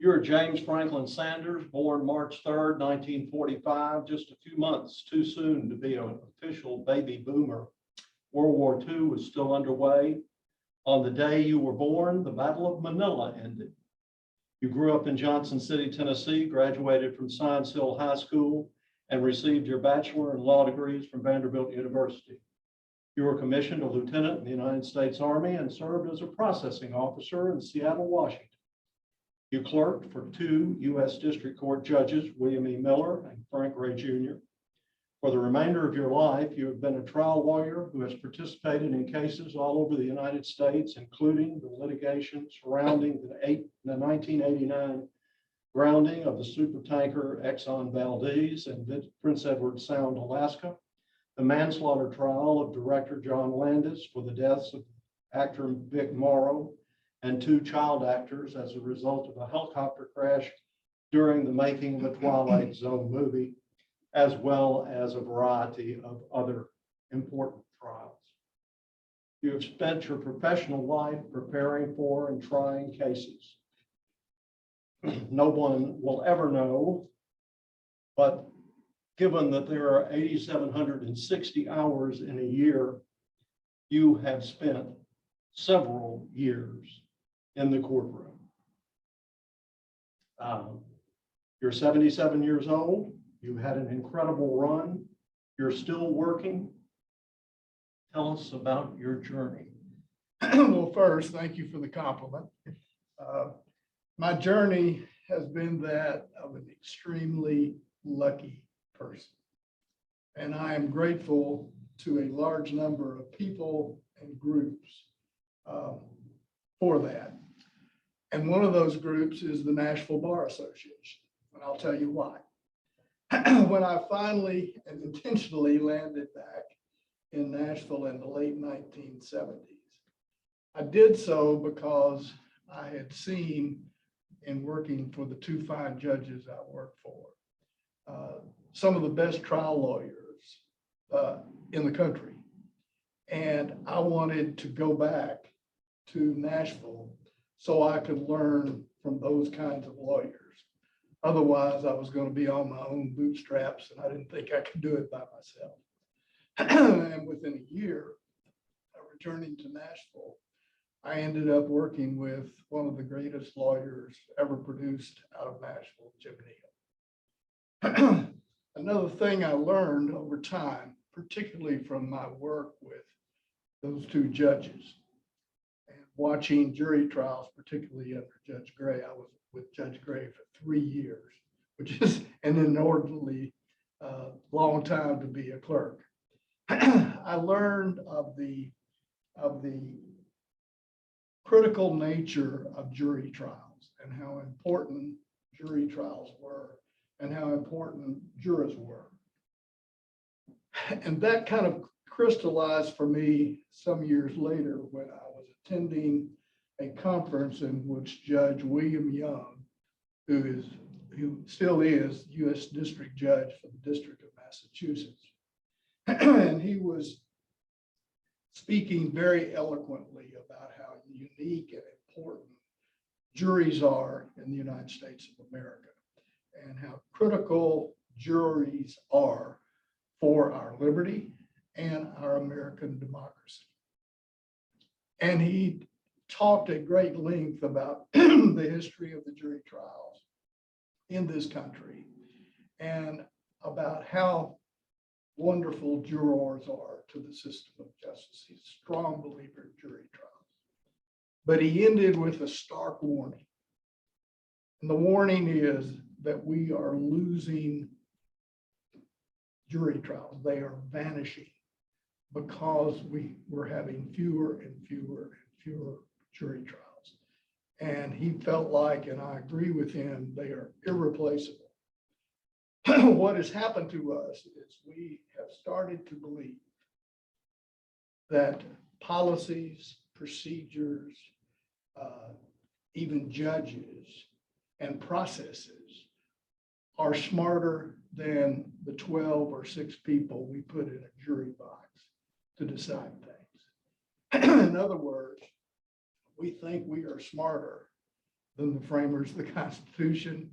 You're James Franklin Sanders, born March 3rd, 1945, just a few months too soon to be an official baby boomer. World War II was still underway. On the day you were born, the Battle of Manila ended. You grew up in Johnson City, Tennessee, graduated from Science Hill High School, and received your bachelor and law degrees from Vanderbilt University. You were commissioned a lieutenant in the United States Army and served as a processing officer in Seattle, Washington. You clerked for 2 U.S. District Court judges, William E. Miller and Frank Ray Jr. For the remainder of your life, you have been a trial lawyer who has participated in cases all over the United States, including the litigation surrounding the 1989 grounding of the supertanker Exxon Valdez in Prince Edward Sound, Alaska, the manslaughter trial of director John Landis for the deaths of actor Vic Morrow and 2 child actors as a result of a helicopter crash during the making of the Twilight Zone movie, as well as a variety of other important trials. You have spent your professional life preparing for and trying cases. No one will ever know, but given that there are 8,760 hours in a year, you have spent several years in the courtroom. You're 77 years old. You had an incredible run. You're still working. Tell us about your journey. Well, first, thank you for the compliment. My journey has been that of an extremely lucky person. And I am grateful to a large number of people and groups for that. And one of those groups is the Nashville Bar Association. And I'll tell you why. When I finally and intentionally landed back in Nashville in the late 1970s, I did so because I had seen in working for the 2 fine judges I worked for, some of the best trial lawyers in the country. And I wanted to go back to Nashville so I could learn from those kinds of lawyers. Otherwise, I was going to be on my own bootstraps, and I didn't think I could do it by myself. And within a year of returning to Nashville, I ended up working with one of the greatest lawyers ever produced out of Nashville, Jim Neal. Another thing I learned over time, particularly from my work with those 2 judges and watching jury trials, particularly under Judge Gray. I was with Judge Gray for 3 years, which is an inordinately long time to be a clerk. I learned of the critical nature of jury trials and how important jury trials were and how important jurors were. And that kind of crystallized for me some years later when I was attending a conference in which Judge William Young, who still is U.S. District Judge for the District of Massachusetts, and he was speaking very eloquently about how unique and important juries are in the United States of America and how critical juries are for our liberty and our American democracy. And he talked at great length about the history of the jury trials in this country and about how wonderful jurors are to the system of justice. He's a strong believer in jury trials. But he ended with a stark warning. And the warning is that we are losing jury trials. They are vanishing because we're having fewer and fewer and fewer jury trials. And he felt like, and I agree with him, they are irreplaceable. What has happened to us is we have started to believe that policies, procedures, even judges and processes are smarter than the 12 or 6 people we put in a jury box to decide things. In other words, we think we are smarter than the framers of the Constitution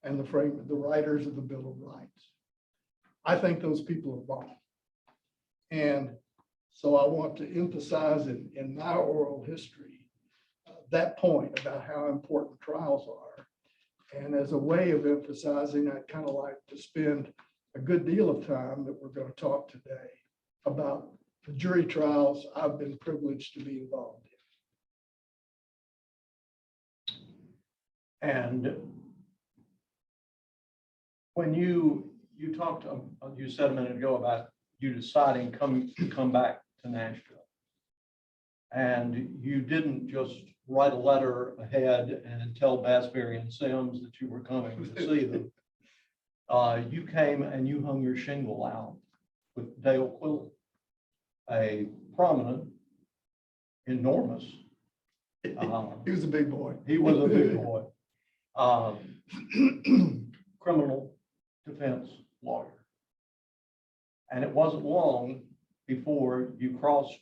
and the writers of the Bill of Rights. I think those people are wrong. And so I want to emphasize in my oral history that point about how important trials are. And as a way of emphasizing, I'd kind of like to spend a good deal of time that we're going to talk today about the jury trials I've been privileged to be involved in. And when you talked, you said a minute ago about you deciding to come back to Nashville, and you didn't just write a letter ahead and tell Bassberry and Sims that you were coming to see them. You came and you hung your shingle out with Dale Quillen, a prominent, enormous. He was a big boy. He was a big boy. Criminal defense lawyer. And it wasn't long before you crossed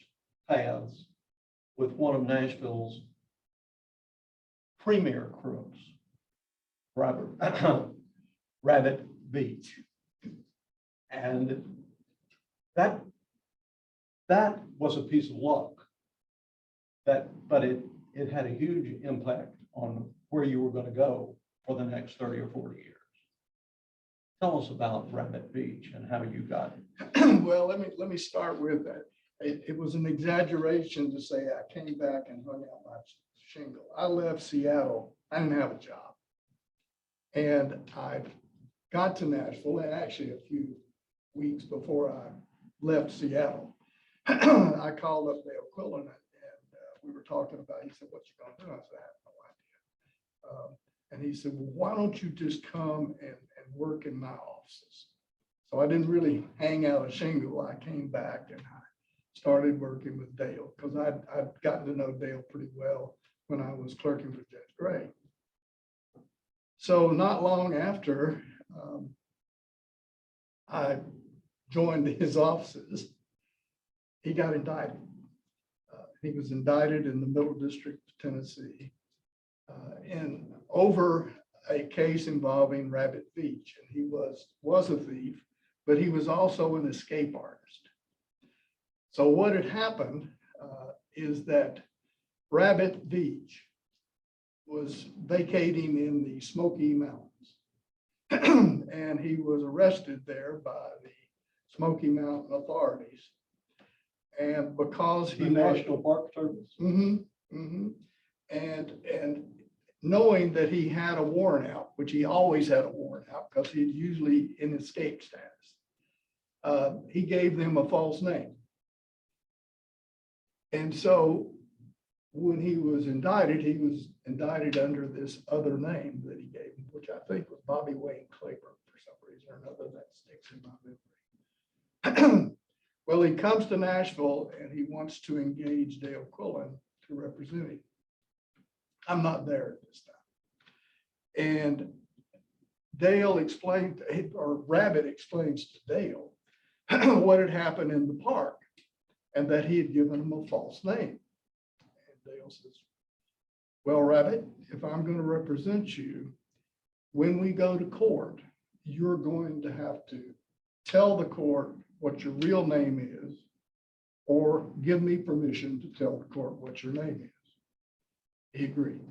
paths with one of Nashville's premier crooks, Rabbit Beach. And that was a piece of luck. But it had a huge impact on where you were going to go for the next 30 or 40 years. Tell us about Rabbit Beach and how you got it. Well, let me start with that. It was an exaggeration to say I came back and hung out my shingle. I left Seattle. I didn't have a job. And I got to Nashville, and actually a few weeks before I left Seattle, I called up Dale Quillen, and we were talking about, he said, "What you gonna do?" I said, "I have no idea." And he said, "Well, why don't you just come and work in my offices?" So I didn't really hang out a shingle. I came back and I started working with Dale because I'd gotten to know Dale pretty well when I was clerking for Judge Gray. So not long after I joined his offices, he got indicted. He was indicted in the Middle District of Tennessee in over a case involving Rabbit Beach. And he was a thief, but he was also an escape artist. So what had happened is that Rabbit Beach was vacating in the Smoky Mountains. And he was arrested there by the Smoky Mountain authorities. And because he The National Park Service. And knowing that he had a warrant out, which he always had a warrant out because he's usually in escape status, he gave them a false name. And so when he was indicted under this other name that he gave him, which I think was Bobby Wayne Claiborne for some reason or another. That sticks in my memory. Well, he comes to Nashville and he wants to engage Dale Quillen to represent him. I'm not there at this time. And Dale explained, or Rabbit explains to Dale what had happened in the park and that he had given him a false name. And Dale says, "Well, Rabbit, if I'm going to represent you, when we go to court, you're going to have to tell the court what your real name is, or give me permission to tell the court what your name is." He agreed.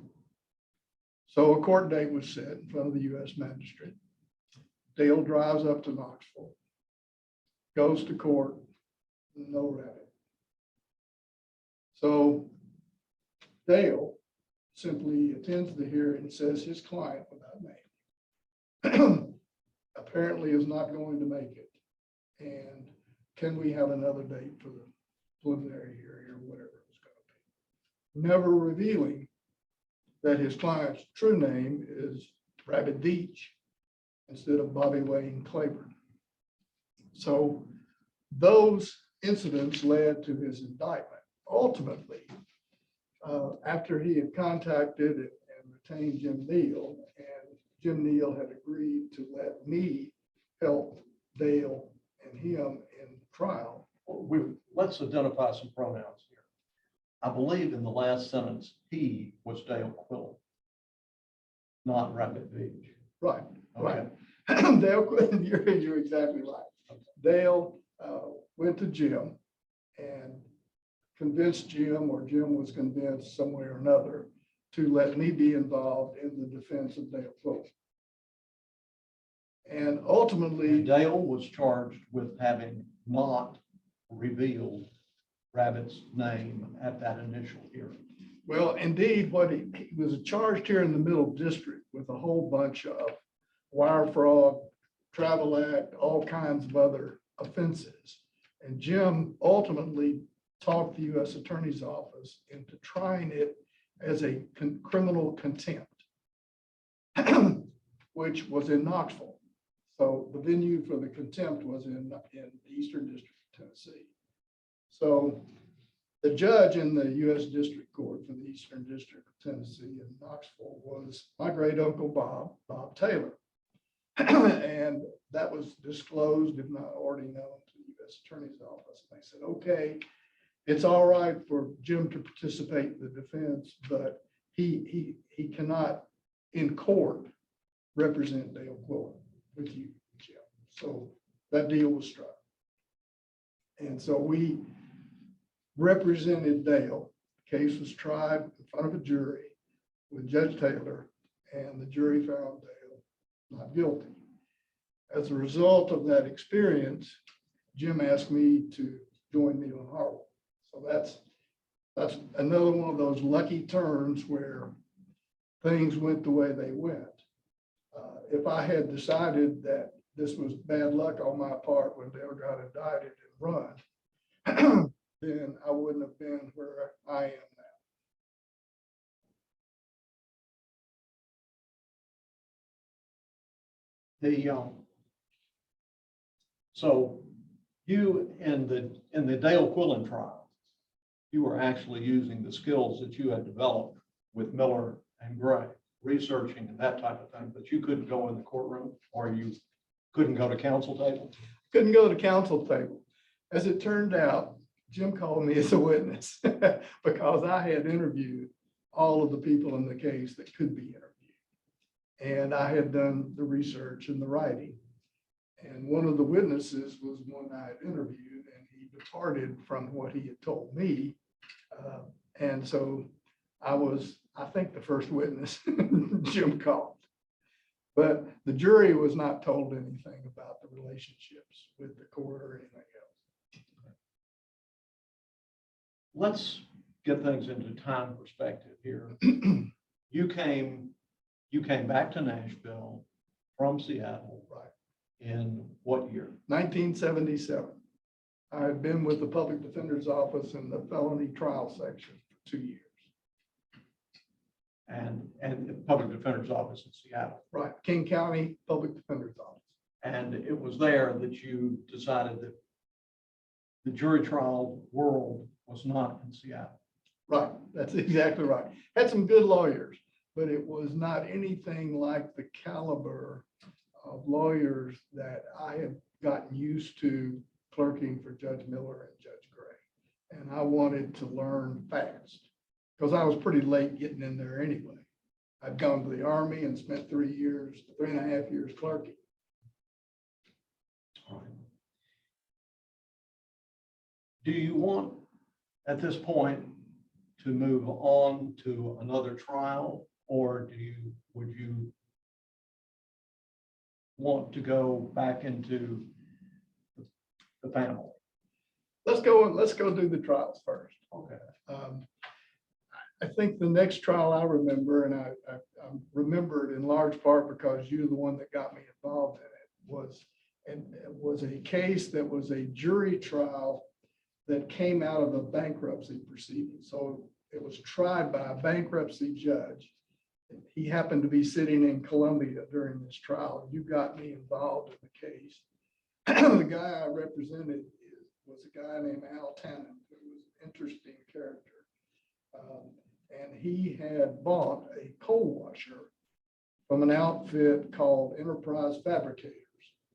So a court date was set in front of the U.S. magistrate. Dale drives up to Knoxville, goes to court, no Rabbit. So Dale simply attends the hearing and says his client, without name, apparently is not going to make it. And can we have another date for the preliminary hearing or whatever it was going to be? Never revealing that his client's true name is Rabbit Beach instead of Bobby Wayne Claiborne. So those incidents led to his indictment. Ultimately, after he had contacted and retained Jim Neal, and Jim Neal had agreed to let me help Dale and him in trial. Let's identify some pronouns here. I believe in the last sentence, he was Dale Quillen. not Rabbit Beach. Right, Okay. right. Dale Quillen, you're exactly right. Dale went to Jim and convinced Jim, or Jim was convinced some way or another, to let me be involved in the defense of Dale Quillen. And ultimately, Dale was charged with having not revealed Rabbit's name at that initial hearing. well, indeed, what he was charged here in the Middle District with a whole bunch of wire fraud, travel act, all kinds of other offenses. And Jim ultimately talked the U.S. Attorney's Office into trying it as a criminal contempt, which was in Knoxville. So the venue for the contempt was in the Eastern District of Tennessee. So the judge in the U.S. District Court for the Eastern District of Tennessee in Knoxville was my great uncle Bob Taylor. And that was disclosed, if not already known, to the U.S. Attorney's Office. And they said, okay, it's all right for Jim to participate in the defense, but he cannot in court represent Dale Quillen with you, Jim. So that deal was struck. And so we represented Dale. The case was tried in front of a jury with Judge Taylor, and the jury found Dale not guilty. As a result of that experience, Jim asked me to join Neal and Harwell. So that's another one of those lucky turns where things went the way they went. If I had decided that this was bad luck on my part when Dale got indicted and run, then I wouldn't have been where I am now. So you in the Dale Quillen trial, you were actually using the skills that you had developed with Miller and Gray, researching and that type of thing, but you couldn't go in the courtroom, or you couldn't go to counsel table? Couldn't go to counsel table. As it turned out, Jim called me as a witness because I had interviewed all of the people in the case that could be interviewed. And I had done the research and the writing. And one of the witnesses was one I had interviewed, and he departed from what he had told me. And so I was, I think, the first witness Jim called. But the jury was not told anything about the relationships with the court or anything else. Let's get things into time perspective here. You came back to Nashville from Seattle, Right. In what year? 1977. I had been with the Public Defender's Office in the felony trial section for 2 years. And the Public Defender's Office in Seattle. Right, King County Public Defender's Office. And it was there that you decided that the jury trial world was not in Seattle. Right, that's exactly right. Had some good lawyers, but it was not anything like the caliber of lawyers that I had gotten used to clerking for Judge Miller and Judge Gray. And I wanted to learn fast because I was pretty late getting in there anyway. I'd gone to the Army and spent 3.5 years clerking. All right. Do you want, at this point, to move on to another trial, or would you want to go back into the family? Let's go do the trials first. Okay. I think the next trial I remember, and I remember it in large part because you're the one that got me involved in it, was a case that was a jury trial that came out of a bankruptcy proceeding. So it was tried by a bankruptcy judge. He happened to be sitting in Columbia during this trial. You got me involved in the case. The guy I represented was a guy named Al Tannen, who was an interesting character. And he had bought a coal washer from an outfit called Enterprise Fabricators.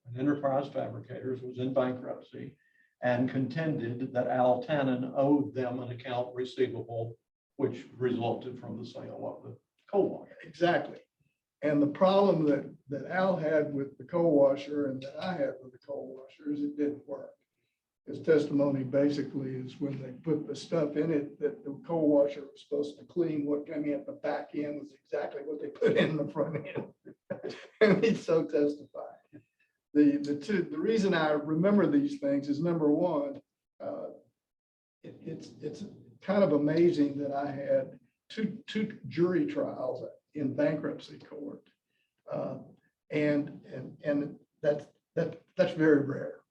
And Enterprise Fabricators was in bankruptcy and contended that Al Tannen owed them an account receivable, which resulted from the sale of the coal washer. Exactly. And the problem that Al had with the coal washer and that I had with the coal washer is it didn't work. His testimony basically is when they put the stuff in it that the coal washer was supposed to clean, what came in at the back end was exactly what they put in the front end. And he so testified. The reason I remember these things is, number one, it's kind of amazing that I had two jury trials in bankruptcy court. And that's very rare.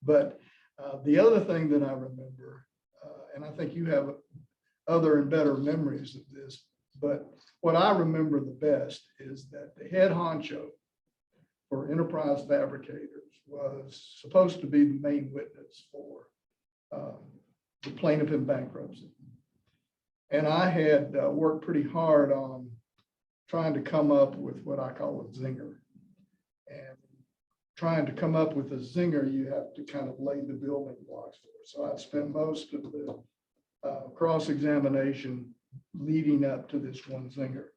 But the other thing that I remember, and I think you have other and better memories of this, but what I remember the best is that the head honcho for Enterprise Fabricators was supposed to be the main witness for the plaintiff in bankruptcy. And I had worked pretty hard on trying to come up with what I call a zinger. And trying to come up with a zinger, you have to kind of lay the building blocks for it. So I'd spent most of the cross-examination leading up to this one zinger.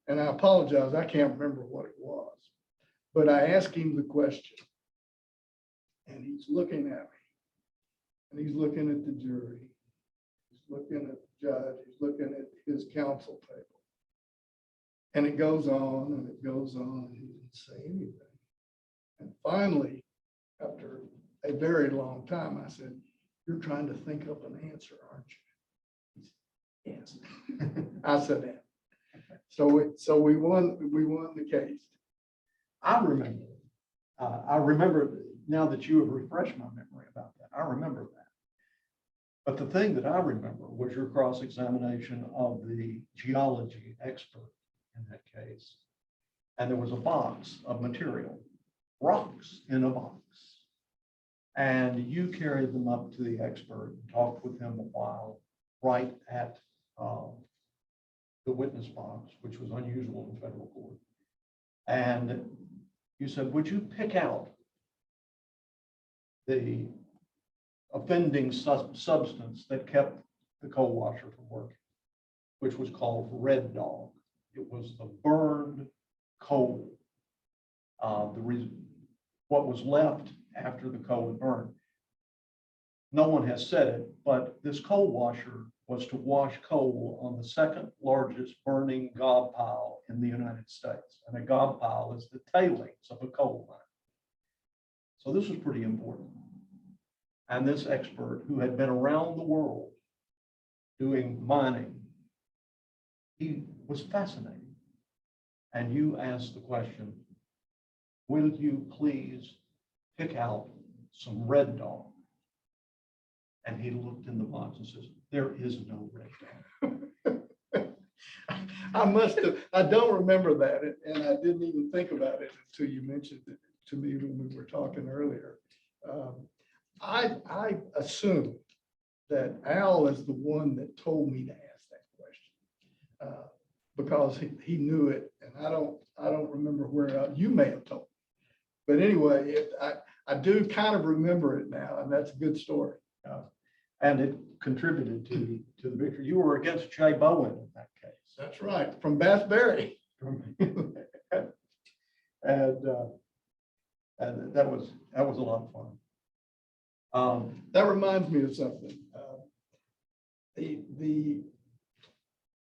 And I apologize, I can't remember what it was. But I asked him the question, and he's looking at me, and he's looking at the jury, he's looking at the judge, he's looking at his counsel table. And it goes on, and it goes on, and he didn't say anything. And finally, after a very long time, I said, "You're trying to think up an answer, aren't you?" He said, "Yes." I said that. So we won the case. I remember now that you have refreshed my memory about that. I remember that. But the thing that I remember was your cross-examination of the geology expert in that case. And there was a box of material, rocks in a box. And you carried them up to the expert and talked with him a while right at the witness box, which was unusual in federal court. And you said, "Would you pick out the offending substance that kept the coal washer from working," which was called red dog. It was the burned coal. The reason, what was left after the coal had burned. No one has said it, but this coal washer was to wash coal on the second largest burning gob pile in the United States. And a gob pile is the tailings of a coal mine. So this was pretty important. And this expert, who had been around the world doing mining, he was fascinating. And you asked the question, "Will you please pick out some red dog?" And he looked in the box and says, "There is no red dog." I don't remember that, and I didn't even think about it until you mentioned it to me when we were talking earlier. I assume that Al is the one that told me to ask that question because he knew it, and I don't remember where you may have told me. But anyway, I do kind of remember it now, and that's a good story. And it contributed to the victory. You were against Jay Bowen in that case. That's right, from Bass Berry. and that was a lot of fun. That reminds me of something. The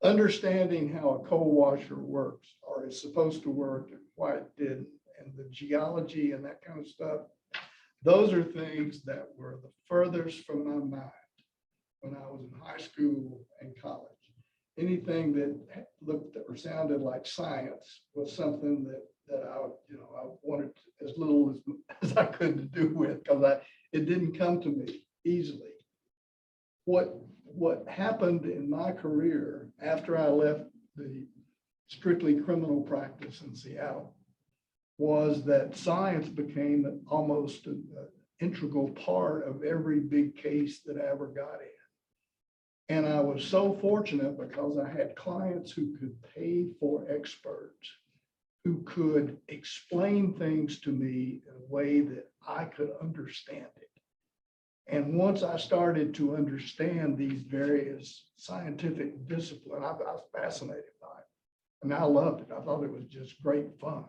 understanding how a coal washer works or is supposed to work and why it didn't, and the geology and that kind of stuff, those are things that were the furthest from my mind when I was in high school and college. Anything that looked or sounded like science was something that I wanted as little as I could to do with, because it didn't come to me easily. What happened in my career after I left the strictly criminal practice in Seattle was that science became almost an integral part of every big case that I ever got in. And I was so fortunate because I had clients who could pay for experts who could explain things to me in a way that I could understand it. And once I started to understand these various scientific disciplines, I was fascinated by it. And I loved it. I thought it was just great fun.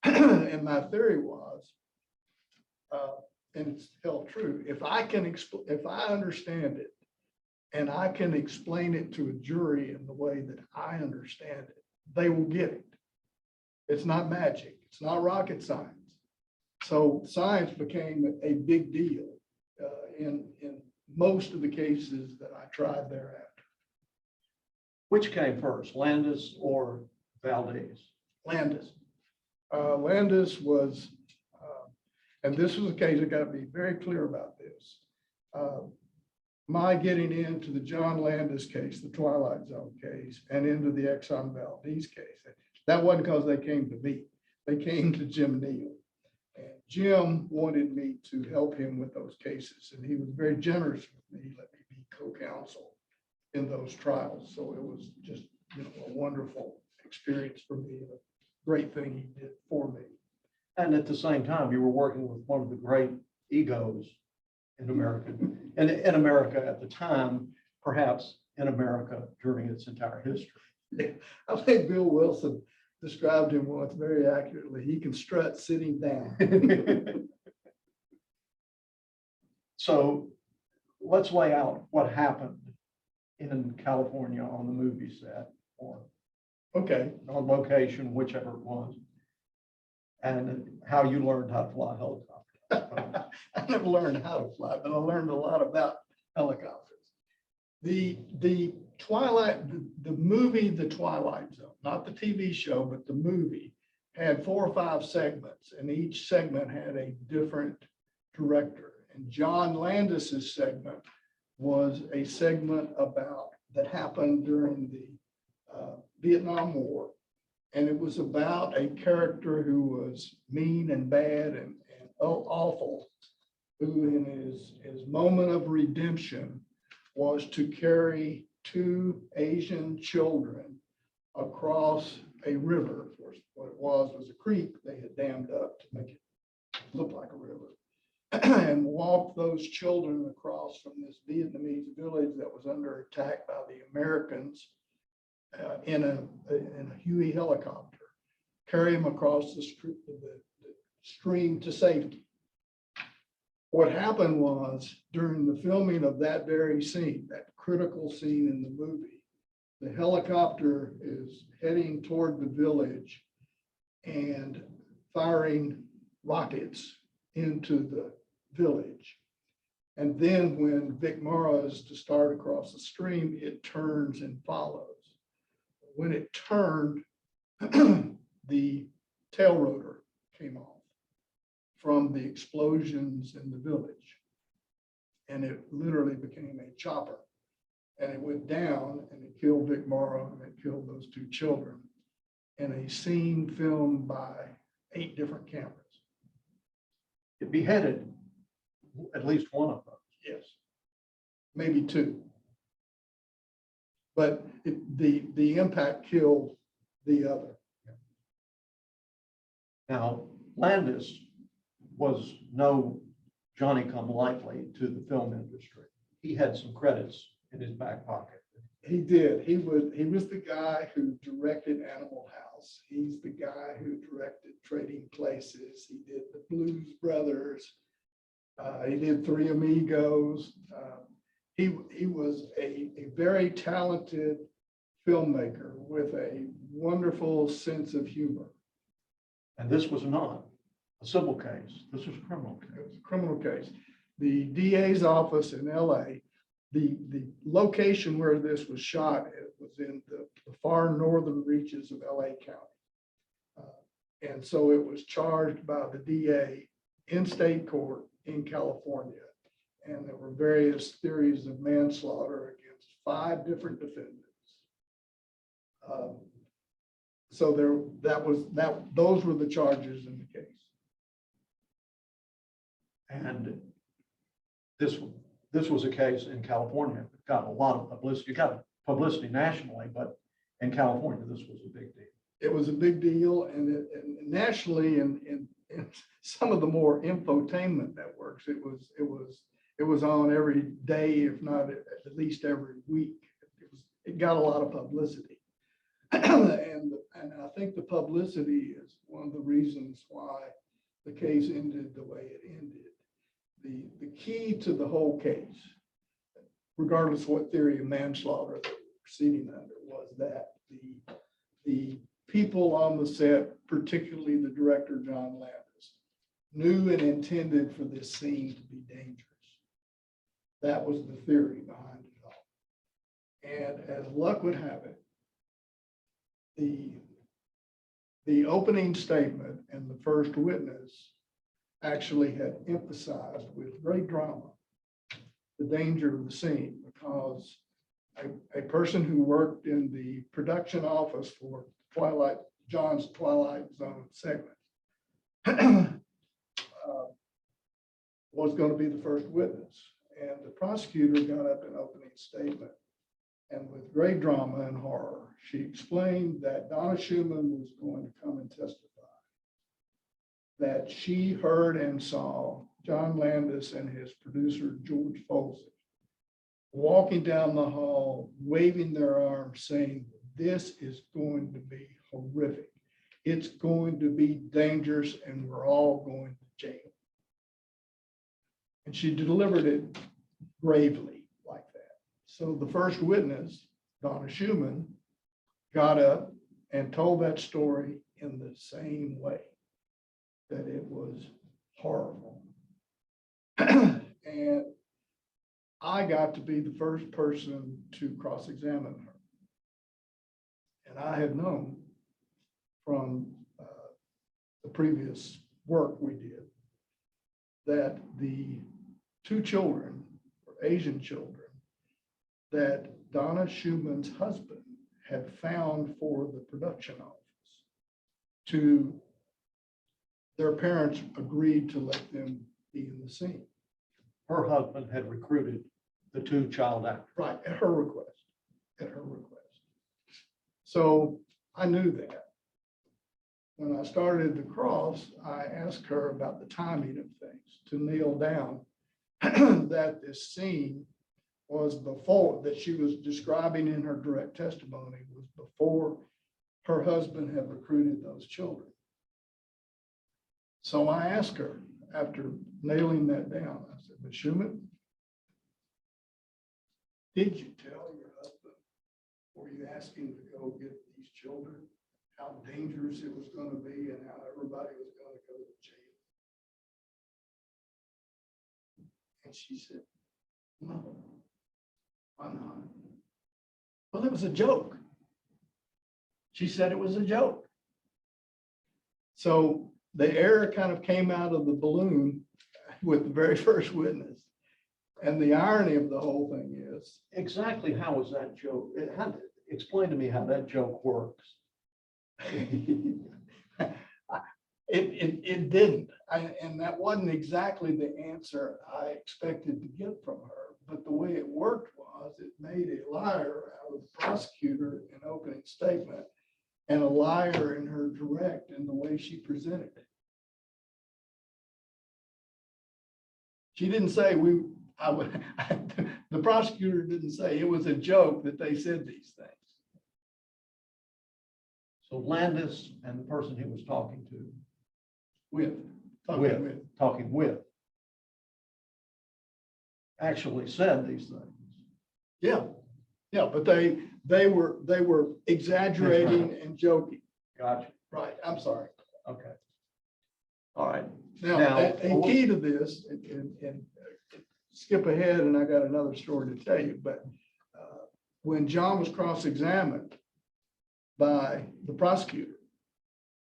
And my theory was, and it's held true, if I understand it and I can explain it to a jury in the way that I understand it, they will get it. It's not magic. It's not rocket science. So science became a big deal in most of the cases that I tried thereafter. Which came first, Landis or Valdez? Landis. Landis was, and this was a case, I got to be very clear about this. My getting into the John Landis case, the Twilight Zone case, and into the Exxon Valdez case, that wasn't because they came to me. They came to Jim Neal. And Jim wanted me to help him with those cases, and he was very generous with me. He let me be co-counsel in those trials. So it was just, a wonderful experience for me, and a great thing he did for me. And at the same time, you were working with one of the great egos in America, and in America at the time, perhaps in America during its entire history. I think Bill Wilson described him once very accurately. He can strut sitting down. So let's lay out what happened in California on the movie set or Okay. on location, whichever it was, and how you learned how to fly a helicopter. I never learned how to fly, but I learned a lot about helicopters. The movie, The Twilight Zone, not the TV show, but the movie, had 4 or 5 segments, and each segment had a different director. And John Landis's segment was a segment that happened during the Vietnam War. And it was about a character who was mean and bad and awful, who in his moment of redemption was to carry 2 Asian children across a river. Of course, what it was a creek they had dammed up to make it look like a river, and walk those children across from this Vietnamese village that was under attack by the Americans in a Huey helicopter, carry them across the stream to safety. What happened was, during the filming of that very scene, that critical scene in the movie, the helicopter is heading toward the village and firing rockets into the village. And then when Vic Morrow is to start across the stream, it turns and follows. When it turned, the tail rotor came off from the explosions in the village. And it literally became a chopper. And it went down and it killed Vic Morrow and it killed those 2 children in a scene filmed by 8 different cameras. It beheaded at least one of those. Yes, maybe 2. But the impact killed the other. Now, Landis was no Johnny-come-lately to the film industry. He had some credits in his back pocket. He did. He was the guy who directed Animal House. He's the guy who directed Trading Places. He did the Blues Brothers. He did Three Amigos. He was a very talented filmmaker with a wonderful sense of humor. And this was not a civil case. This was a criminal case. It was a criminal case. The DA's office in LA, the location where this was shot, it was in the far northern reaches of LA County. And so it was charged by the DA in state court in California. And there were various theories of manslaughter against 5 different defendants. So those were the charges in the case. And this was a case in California that got a lot of publicity. It got publicity nationally, but in California, this was a big deal. It was a big deal, and nationally, in some of the more infotainment networks, it was on every day, if not at least every week. It got a lot of publicity. And I think the publicity is one of the reasons why the case ended the way it ended. The key to the whole case, regardless of what theory of manslaughter they were proceeding under, was that the people on the set, particularly the director, John Landis, knew and intended for this scene to be dangerous. That was the theory behind it all. And as luck would have it, the opening statement and the first witness actually had emphasized with great drama the danger of the scene, because a person who worked in the production office for John's Twilight Zone segment was going to be the first witness. And the prosecutor got up an opening statement, and with great drama and horror, she explained that Donna Schumann was going to come and testify, that she heard and saw John Landis and his producer, George Folsey, walking down the hall, waving their arms, saying, "This is going to be horrific. It's going to be dangerous, and we're all going to jail." And she delivered it gravely like that. So the first witness, Donna Schumann, got up and told that story in the same way, that it was horrible. And I got to be the first person to cross-examine her. And I had known from the previous work we did that the two children, or Asian children, that Donna Schumann's husband had found for the production office, their parents agreed to let them be in the scene. Her husband had recruited the two child actors. Right, at her request, So I knew that. When I started the cross, I asked her about the timing of things to nail down that this scene was before, that she was describing in her direct testimony, was before her husband had recruited those children. So I asked her, after nailing that down, I said, "Ms. Schumann, did you tell your husband, were you asking to go get these children, how dangerous it was going to be and how everybody was going to go to jail?" And she said, "No, I'm not." Well, it was a joke. She said it was a joke. So the air kind of came out of the balloon with the very first witness. And the irony of the whole thing is, Exactly how was that joke? Explain to me how that joke works. it didn't. And that wasn't exactly the answer I expected to get from her. But the way it worked was it made a liar out of the prosecutor in opening statement and a liar in her direct in the way she presented it. She didn't say the prosecutor didn't say it was a joke that they said these things. So Landis and the person he was talking with actually said these things. Yeah, but they were exaggerating and joking. Gotcha. Right. I'm sorry. Okay. All right. Now a key to this, and skip ahead, and I got another story to tell you. But when John was cross-examined by the prosecutor,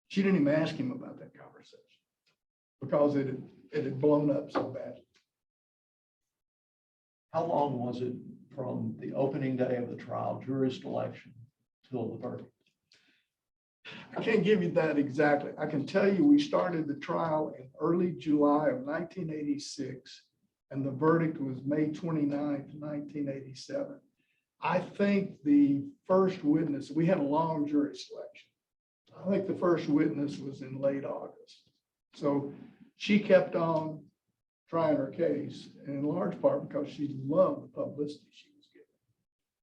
she didn't even ask him about that conversation because it had blown up so badly. How long was it from the opening day of the trial, jury selection, till the verdict? I can't give you that exactly. I can tell you we started the trial in early July of 1986, and the verdict was May 29th, 1987. I think the first witness, we had a long jury selection. I think the first witness was in late August. So she kept on trying her case, and in large part because she loved the publicity she was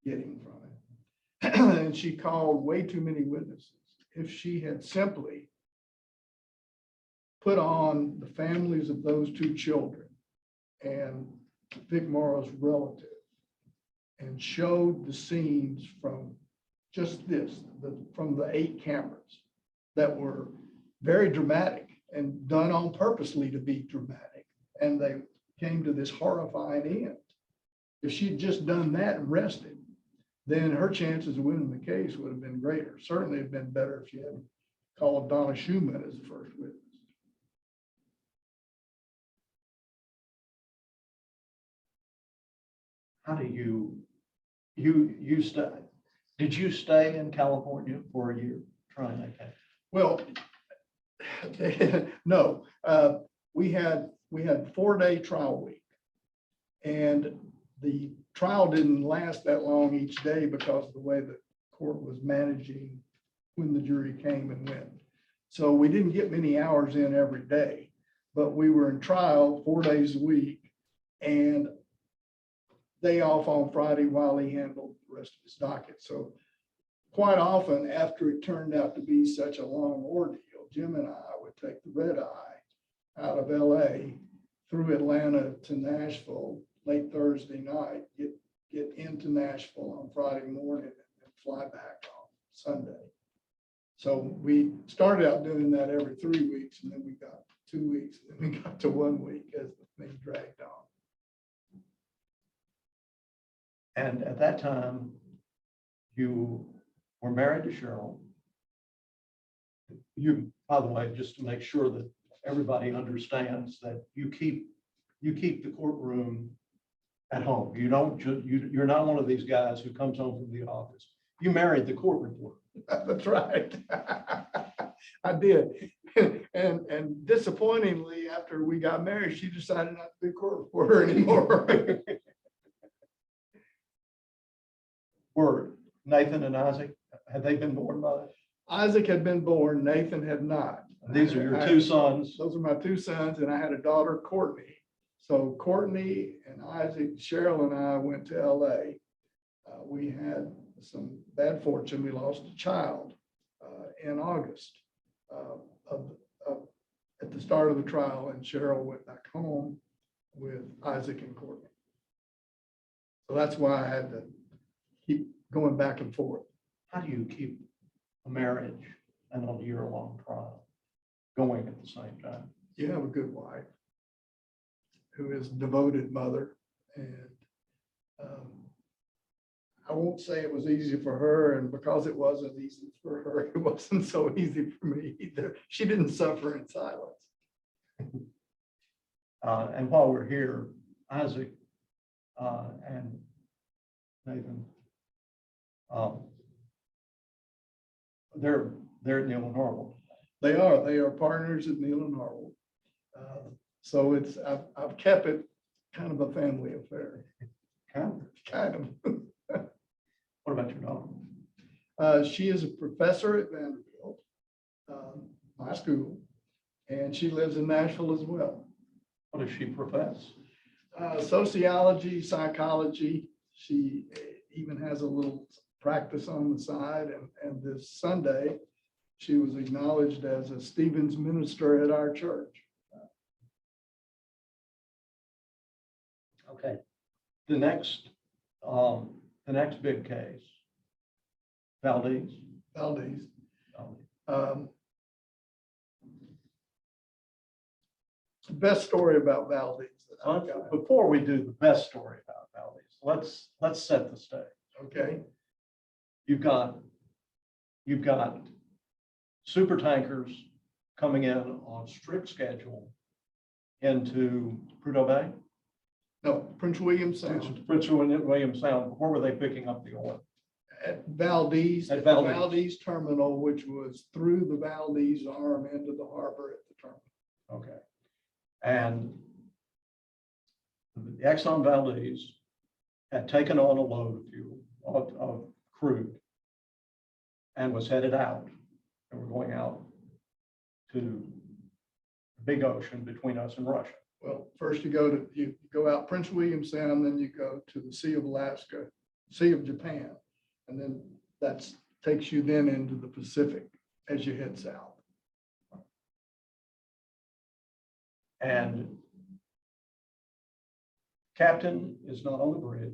getting from and she called way too many witnesses. If she had simply put on the families of those two children and Vic Morrow's relative and showed the scenes from just this, from the 8 cameras that were very dramatic and done on purposely to be dramatic, and they came to this horrifying end. If she'd just done that and rested, then her chances of winning the case would have been greater. Certainly have been better if she had called Donna Schumann as the first witness. How do you stay? Did you stay in California for a year trying that case? Well, no, we had 4-day trial week, and the trial didn't last that long each day because of the way the court was managing when the jury came and went. So we didn't get many hours in every day, but we were in trial 4 days a week and day off on Friday while he handled the rest of his docket. So quite often, after it turned out to be such a long ordeal, Jim and I would take the red eye out of LA through Atlanta to Nashville late Thursday night, get into Nashville on Friday morning and fly back on Sunday. So we started out doing that every 3 weeks, and then we got 2 weeks, and then we got to 1 week as the thing dragged on. And at that time, you were married to Cheryl. You, by the way, just to make sure that everybody understands that you keep the courtroom at home. You don't, you're not one of these guys who comes home from the office. You married the court reporter. That's right. I did. And disappointingly, after we got married, she decided not to be a court reporter anymore. Were Nathan and Isaac, had they been born by that? Isaac had been born, Nathan had not. These are your 2 sons. Those are my 2 sons, and I had a daughter, Courtney. So Courtney and Isaac, Cheryl and I went to LA. We had some bad fortune. We lost a child in August at the start of the trial, and Cheryl went back home with Isaac and Courtney. So that's why I had to keep going back and forth. How do you keep a marriage and a year-long trial going at the same time? You have a good wife who is a devoted mother, and I won't say it was easy for her, and because it wasn't easy for her, it wasn't so easy for me either. She didn't suffer in silence. And while we're here, Isaac and Nathan, they're at Neal and Harwell. They are partners at Neal and Harwell. So it's I've kept it kind of a family affair. Kind of. What about your daughter? She is a professor at Vanderbilt, my school, and she lives in Nashville as well. What does she profess? Sociology, psychology. She even has a little practice on the side, and this Sunday, she was acknowledged as a Stevens minister at our church. Okay. The next big case, Valdez. Valdez. The best story about Valdez. Before we do the best story about Valdez, let's set the stage. Okay. You've got super tankers coming in on strict schedule into Prudhoe Bay. No, Prince William Sound. Prince William Sound. Where were they picking up the oil? At Valdez, At the Valdez. Valdez terminal, which was through the Valdez arm into the harbor at the terminal. Okay. And the Exxon Valdez had taken on a load of fuel, of crude, and was headed out. And we're going out to the big ocean between us and Russia. Well, first you go out Prince William Sound, then you go to the Sea of Alaska, Sea of Japan, and then That takes you then into the Pacific as you head south. And captain is not on the bridge.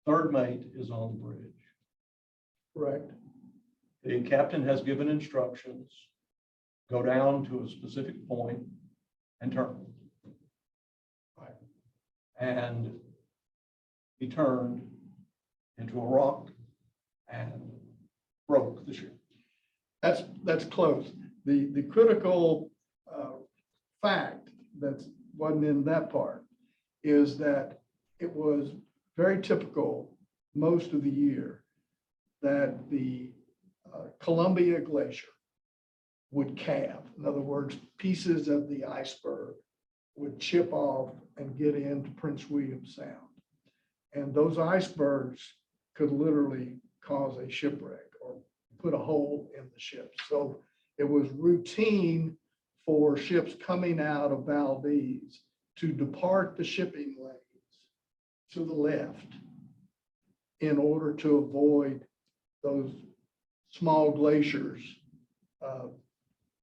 Third mate is on the bridge. Correct. The captain has given instructions, go down to a specific point and turn. Right. And he turned into a rock and broke the ship. That's close. The critical fact that wasn't in that part is that it was very typical most of the year that the Columbia Glacier would calve. In other words, pieces of the iceberg would chip off and get into Prince William Sound. And those icebergs could literally cause a shipwreck or put a hole in the ship. So it was routine for ships coming out of Valdez to depart the shipping lanes to the left in order to avoid those small glaciers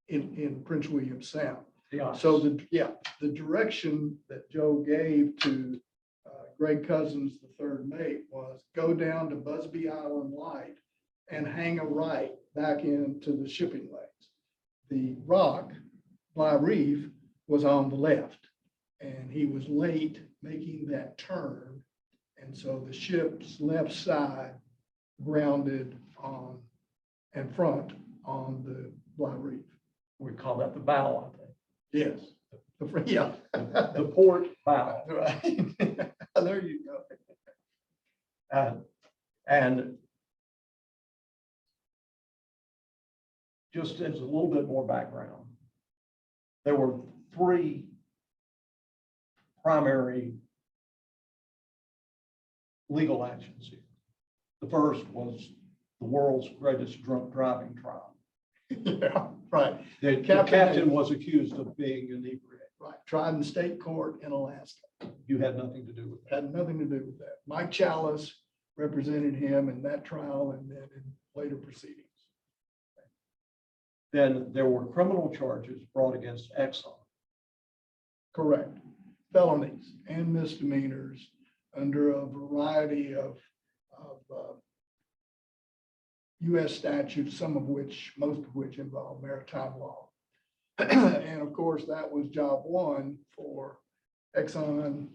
in Prince William Sound. So the direction that Joe gave to Greg Cousins, the third mate, was go down to Busby Island Light and hang a right back into the shipping lanes. The rock, Bly Reef, was on the left, and he was late making that turn. And so the ship's left side grounded on and front on the Bly Reef. We call that the bow, I think. Yes. Yeah. The port bow. Right. There you go. And just as a little bit more background, there were three primary legal actions here. The first was the world's greatest drunk driving trial. Yeah, right. The captain was accused of being inebriated. Right. Tried in state court in Alaska. You had nothing to do with that. Had nothing to do with that. Mike Chalice represented him in that trial and then in later proceedings. Then there were criminal charges brought against Exxon. Correct. Felonies and misdemeanors under a variety of U.S. statutes, most of which involve maritime law. And of course, that was job one for Exxon,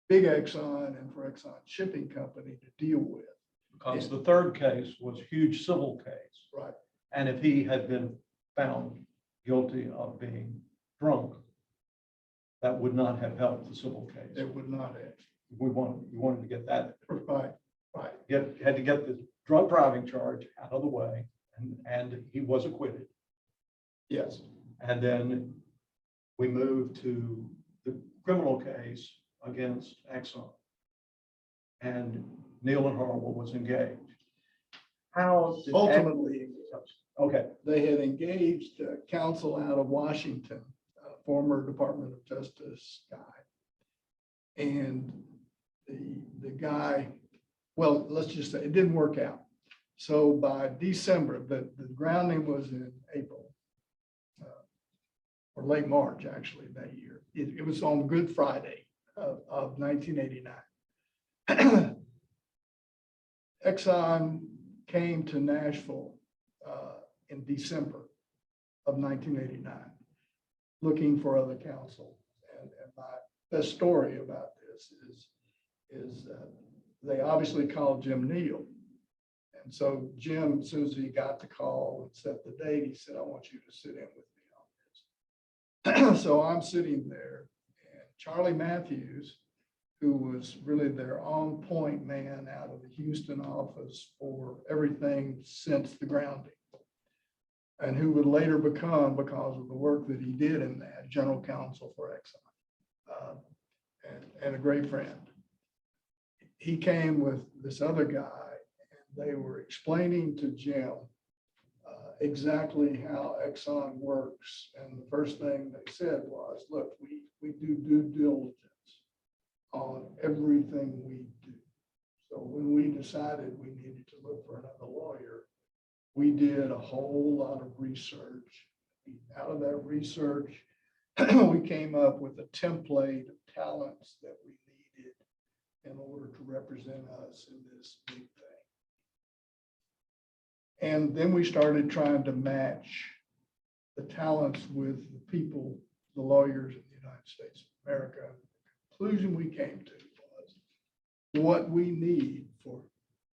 Big Exxon, and for Exxon Shipping Company to deal with. Because the third case was a huge civil case. Right. And if he had been found guilty of being drunk, that would not have helped the civil case. It would not have. You wanted to get that. Right, right. Had to get the drunk driving charge out of the way, and he was acquitted. Yes. And then we moved to the criminal case against Exxon. And Neal and Harwell was engaged. How did Ultimately, okay. they had engaged counsel out of Washington, former Department of Justice guy. And the guy, well, let's just say it didn't work out. So by December, the grounding was in April. Or late March, actually, that year. It was on Good Friday of 1989. Exxon came to Nashville in December of 1989, looking for other counsel. And my best story about this is they obviously called Jim Neal. And so Jim, as soon as he got the call and set the date, he said, I want you to sit in with me. So I'm sitting there, and Charlie Matthews, who was really their on point man out of the Houston office for everything since the grounding, and who would later become, because of the work that he did in that, general counsel for Exxon, and a great friend. He came with this other guy, and they were explaining to Jim exactly how Exxon works. And the first thing they said was, look, we do due diligence on everything we do. So when we decided we needed to look for another lawyer, we did a whole lot of research. Out of that research, we came up with a template of talents that we needed in order to represent us in this big thing. And then we started trying to match the talents with the people, the lawyers in the United States of America. The conclusion we came to was what we need for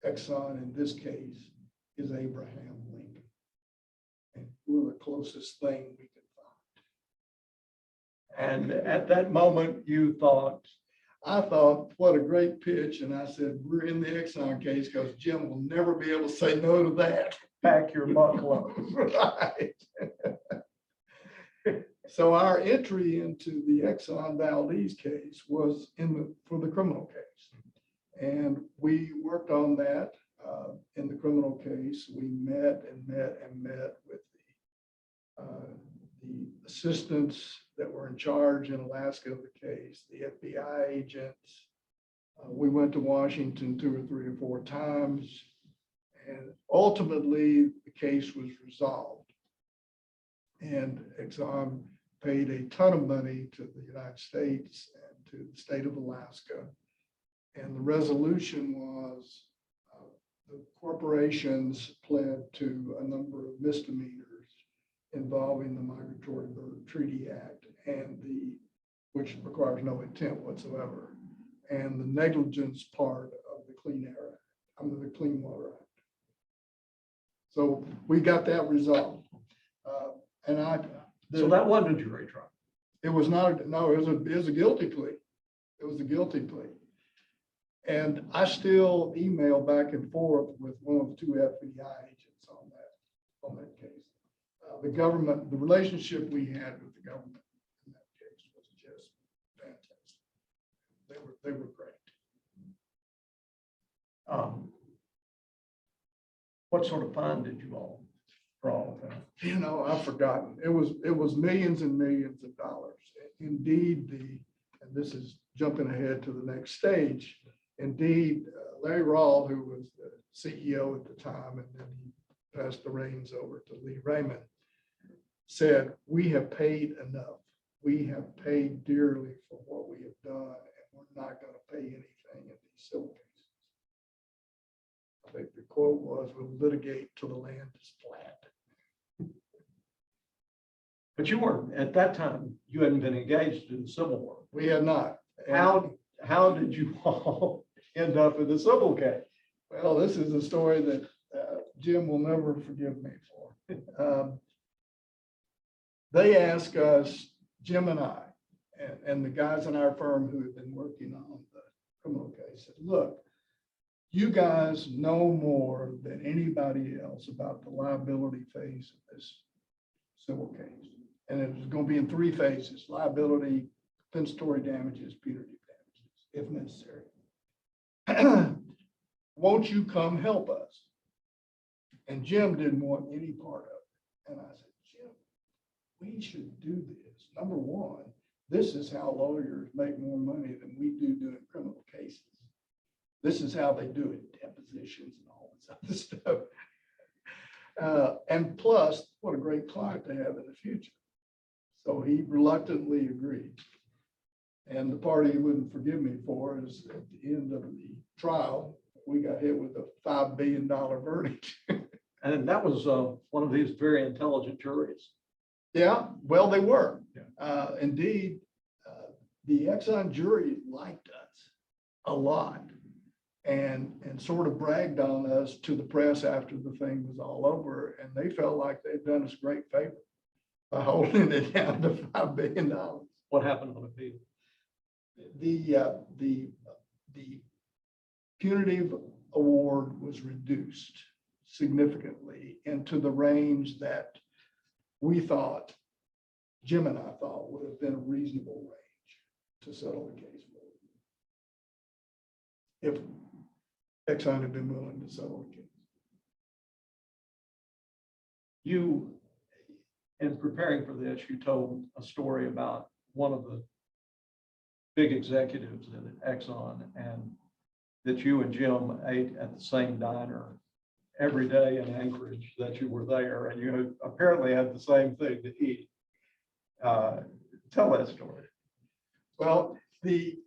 Exxon in this case is Abraham Lincoln. And we're the closest thing we could find. And at that moment, you thought, I thought, what a great pitch. And I said, we're in the Exxon case because Jim will never be able to say no to that. pack your buckle. Right. So our entry into the Exxon Valdez case was for the criminal case. And we worked on that in the criminal case. We met with the assistants that were in charge in Alaska of the case, the FBI agents. We went to Washington 2 or 3 or 4 times. And ultimately, the case was resolved. And Exxon paid a ton of money to the United States and to the state of Alaska. And the resolution was the corporations pled to a number of misdemeanors involving the Migratory Bird Treaty Act and which requires no intent whatsoever, and the negligence part of the Clean Air Act, under the Clean Water Act. So we got that resolved. So that wasn't a jury trial. It was not, no, it was a guilty plea. It was a guilty plea. And I still email back and forth with one of the 2 FBI agents on that case. The government, the relationship we had with the government in that case was just fantastic. They were great. What sort of fine did you all draw? You know, I've forgotten. It was millions and millions of dollars. Indeed, and this is jumping ahead to the next stage. Indeed, Larry Rawl, who was the CEO at the time, and then he passed the reins over to Lee Raymond, said, we have paid enough. We have paid dearly for what we have done, and we're not going to pay anything in these civil cases. I think the quote was, we'll litigate till the land is flat. But you weren't, at that time, you hadn't been engaged in civil work. We had not. How did you all end up in the civil case? Well, this is a story that Jim will never forgive me for. They asked us, Jim and I, and the guys in our firm who had been working on the criminal case, said, look, you guys know more than anybody else about the liability phase of this civil case. And it was going to be in 3 phases: liability, compensatory damages, punitive damages, if necessary. Won't you come help us? And Jim didn't want any part of it. And I said, Jim, we should do this. Number one, this is how lawyers make more money than we do doing criminal cases. This is how they do it, depositions and all this other stuff. And plus, what a great client to have in the future. So he reluctantly agreed. And the part he wouldn't forgive me for is at the end of the trial, we got hit with a $5 billion verdict. And that was one of these very intelligent juries. Yeah, well, they were. Yeah. Indeed, the Exxon jury liked us a lot and sort of bragged on us to the press after the thing was all over. And they felt like they'd done us a great favor by holding it down to $5 billion. What happened on appeal? The punitive award was reduced significantly into the range that we thought, Jim and I thought, would have been a reasonable range to settle the case for, if Exxon had been willing to settle the case. You, in preparing for this, you told a story about one of the big executives at Exxon, and that you and Jim ate at the same diner every day in Anchorage, that you were there, and you apparently had the same thing to eat. Tell that story. Well, I'm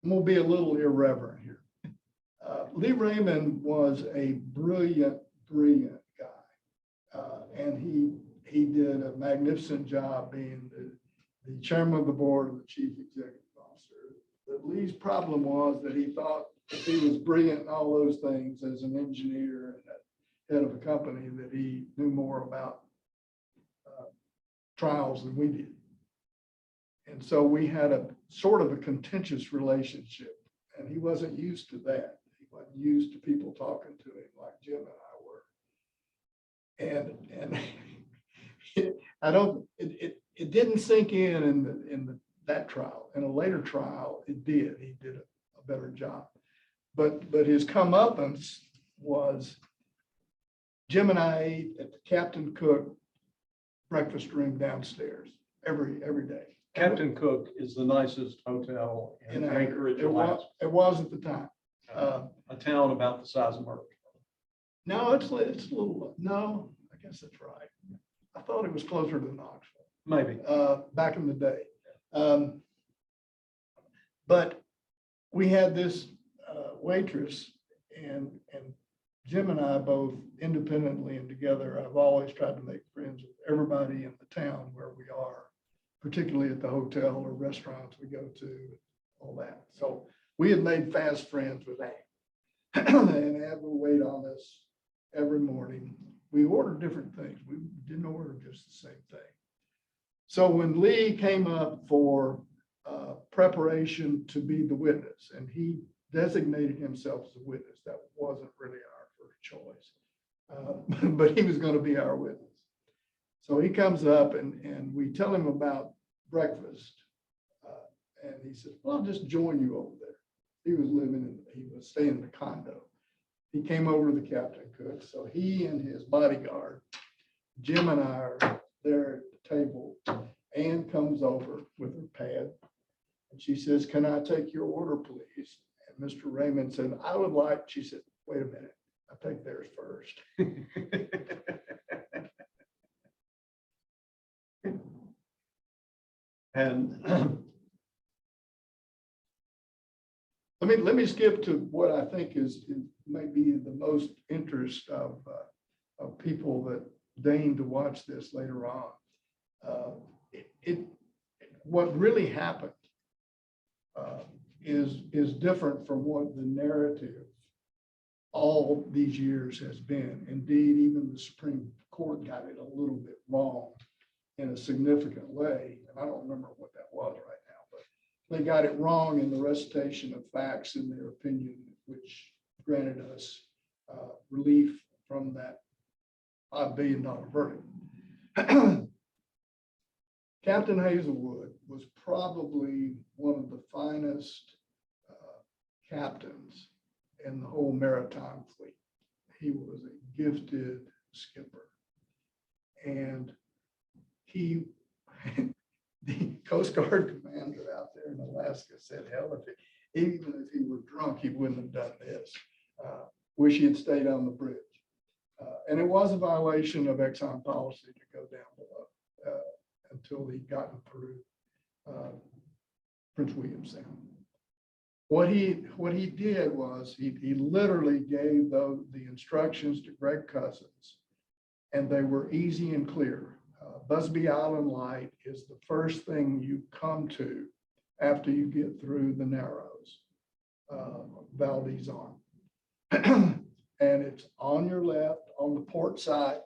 gonna be a little irreverent here. Lee Raymond was a brilliant guy. And he did a magnificent job being the chairman of the board and the chief executive officer. But Lee's problem was that he thought if he was brilliant in all those things as an engineer and head of a company, that he knew more about trials than we did. And so we had a sort of a contentious relationship, and he wasn't used to that. He wasn't used to people talking to him like Jim and I were. And it didn't sink in that trial. In a later trial, it did. He did a better job. But his comeuppance was Jim and I ate at the Captain Cook breakfast room downstairs every day. Captain Cook is the nicest hotel in Anchorage, Alaska. It was at the time. A town about the size of Murphy. No, it's a little, no, I guess that's right. I thought it was closer to Knoxville. Maybe. Back in the day. But we had this waitress, and Jim and I both independently and together, I've always tried to make friends with everybody in the town where we are, particularly at the hotel or restaurants we go to, all that. So we had made fast friends with Ann. And Ann would wait on us every morning. We ordered different things. We didn't order just the same thing. So when Lee came up for preparation to be the witness, and he designated himself as a witness, that wasn't really our first choice, but he was going to be our witness. So he comes up and we tell him about breakfast. And he said, well, I'll just join you over there. He was staying in a condo. He came over to the Captain Cook. So he and his bodyguard, Jim and I, are there at the table. Ann comes over with her pad and she says, can I take your order, please? And Mr. Raymond said, I would like, she said, wait a minute, I'll take theirs first. And let me skip to what I think is maybe the most interest of people that deign to watch this later on. What really happened is different from what the narrative all these years has been. Indeed, even the Supreme Court got it a little bit wrong in a significant way. And I don't remember what that was right now, but they got it wrong in the recitation of facts in their opinion, which granted us relief from that $5 billion verdict. Captain Hazelwood was probably one of the finest captains in the whole maritime fleet. He was a gifted skipper. And he, the Coast Guard commander out there in Alaska said, hell, even if he were drunk, he wouldn't have done this. Wish he had stayed on the bridge. And it was a violation of Exxon policy to go down below until he gotten through Prince William Sound. What he did was he literally gave the instructions to Greg Cousins, and they were easy and clear. Busby Island Light is the first thing you come to after you get through the Narrows, Valdez Arm. And it's on your left, on the port side,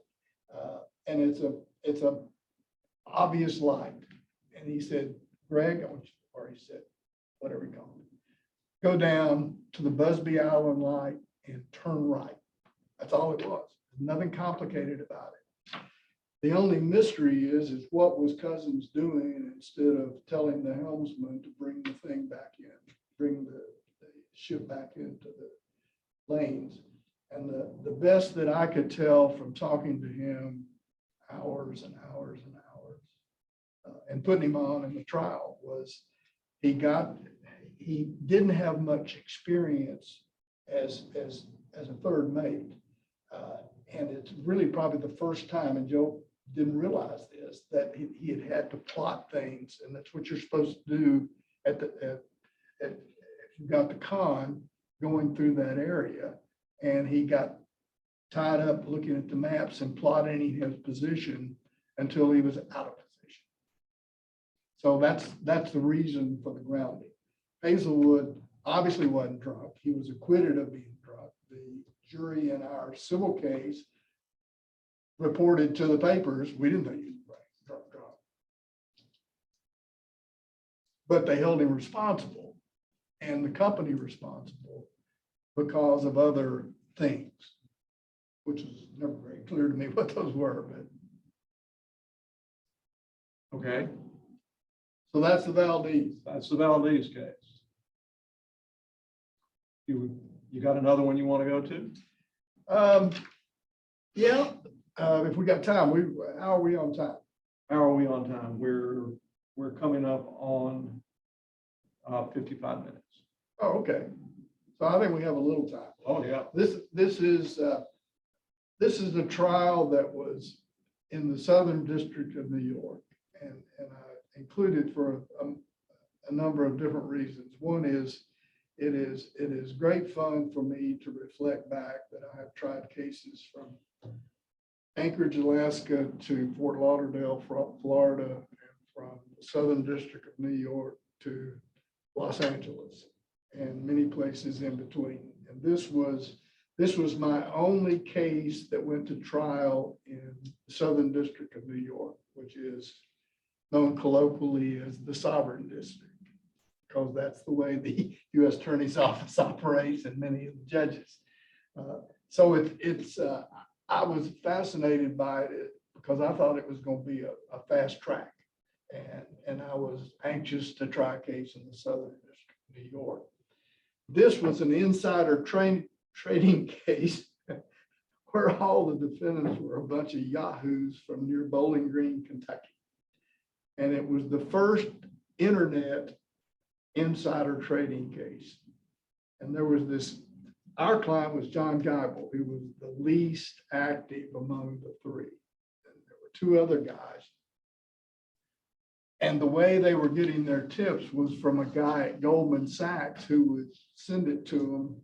and it's a obvious light. And he said, Greg, or he said, whatever he called it, go down to the Busby Island Light and turn right. That's all it was. Nothing complicated about it. The only mystery is what was Cousins doing instead of telling the helmsman to bring the thing back in, bring the ship back into the lanes. And the best that I could tell from talking to him hours and hours and hours and putting him on in the trial was he he didn't have much experience as a third mate. And it's really probably the first time, and Joe didn't realize this, that he had to plot things, and that's what you're supposed to do if you got the con going through that area. And he got tied up looking at the maps and plotting his position until he was out of position. So that's the reason for the grounding. Hazelwood obviously wasn't drunk. He was acquitted of being drunk. The jury in our civil case reported to the papers, we didn't think he was drunk. But they held him responsible and the company responsible because of other things, which is never very clear to me what those were, but. Okay, So that's the Valdez. that's the Valdez case. You got another one you want to go to? Yeah, if we got time, how are we on time? How are we on time? We're coming up on 55 minutes. Oh, okay. So I think we have a little time. Oh, yeah. This is a trial that was in the Southern District of New York, and I included for a number of different reasons. One is it is great fun for me to reflect back that I have tried cases from Anchorage, Alaska to Fort Lauderdale, Florida, and from the Southern District of New York to Los Angeles and many places in between. And this was my only case that went to trial in the Southern District of New York, which is known colloquially as the Sovereign District, because that's the way the U.S. Attorney's Office operates and many of the judges. So I was fascinated by it because I thought it was going to be a fast track. And I was anxious to try a case in the Southern District of New York. This was an insider trading case where all the defendants were a bunch of yahoos from near Bowling Green, Kentucky. And it was the first internet insider trading case. And there was our client was John Geibel, who was the least active among the three. And there were two other guys. And the way they were getting their tips was from a guy at Goldman Sachs who would send it to them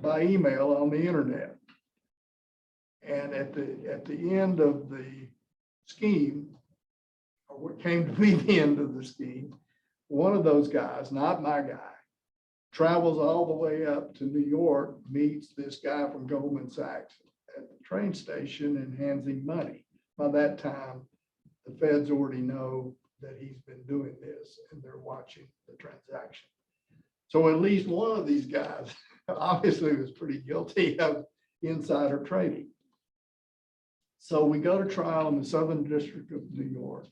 by email on the internet. And at the end of the scheme, or what came to be the end of the scheme, one of those guys, not my guy, travels all the way up to New York, meets this guy from Goldman Sachs at the train station and hands him money. By that time, the feds already know that he's been doing this and they're watching the transaction. So at least one of these guys obviously was pretty guilty of insider trading. So we go to trial in the Southern District of New York,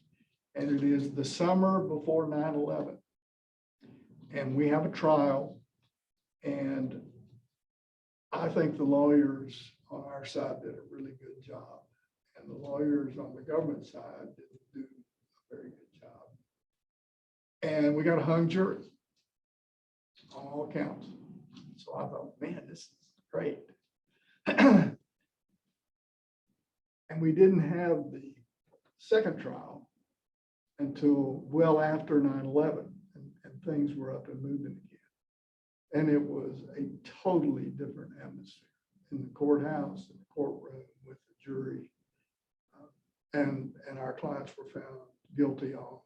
and it is the summer before 9/11. And we have a trial, and I think the lawyers on our side did a really good job. And the lawyers on the government side didn't do a very good job. And we got a hung jury on all counts. So I thought, man, this is great. And we didn't have the second trial until well after 9/11, and things were up and moving again. And it was a totally different atmosphere in the courthouse, in the courtroom with the jury. And our clients were found guilty on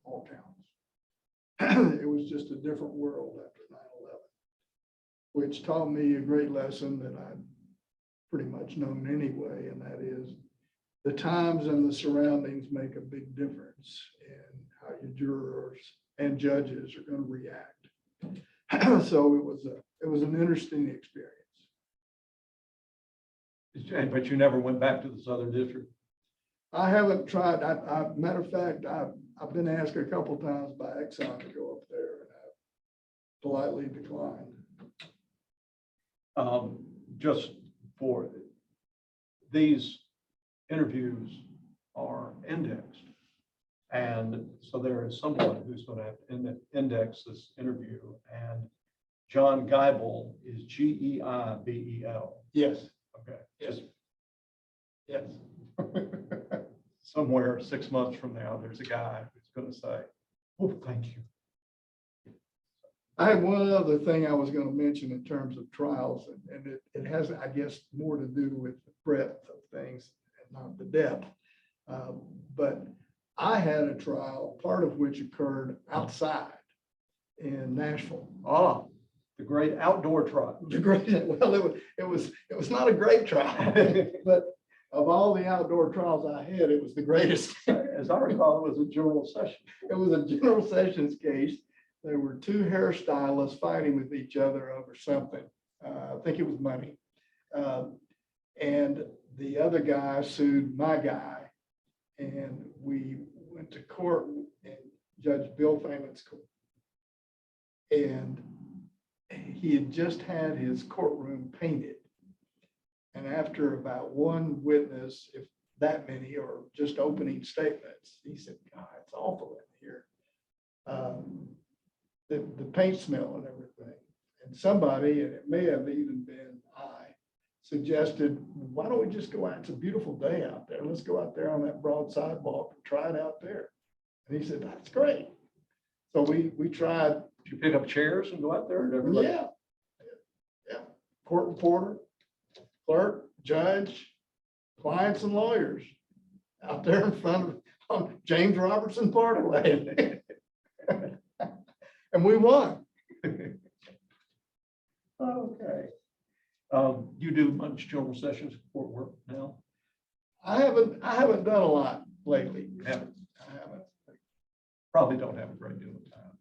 all counts. It was just a different world after 9/11, which taught me a great lesson that I'd pretty much known anyway, and that is the times and the surroundings make a big difference in how your jurors and judges are going to react. So it was an interesting experience. But you never went back to the Southern District? I haven't tried. Matter of fact, I've been asked a couple of times by Exxon to go up there, and I've politely declined. Just for these interviews are indexed. And so there is someone who's going to have to index this interview. And John Geibel is Geibel. Yes, Okay. yes, yes. Somewhere 6 months from now, there's a guy who's going to say, oh, thank you. I had one other thing I was going to mention in terms of trials, and it has, I guess, more to do with the breadth of things and not the depth. But I had a trial, part of which occurred outside in Nashville. Ah, the great outdoor trial. The great, well, it was not a great trial, but of all the outdoor trials I had, it was the greatest. As I recall, it was a general session. It was a general sessions case. There were two hairstylists fighting with each other over something. I think it was money. And the other guy sued my guy. And we went to court in Judge Bill Feynman's court. And he had just had his courtroom painted. And after about one witness, if that many, or just opening statements, he said, God, it's awful in here. The paint smell and everything. And somebody, and it may have even been I, suggested, why don't we just go out? It's a beautiful day out there. Let's go out there on that broad sidewalk and try it out there. And he said, that's great. So we tried. Did you pick up chairs and go out there and everybody? Yeah. Yeah. Court reporter, clerk, judge, clients and lawyers out there in front of James Robertson Parkway. And we won. Okay. You do much general sessions court work now? I haven't done a lot lately. You haven't? I haven't. Probably don't have a great deal of time.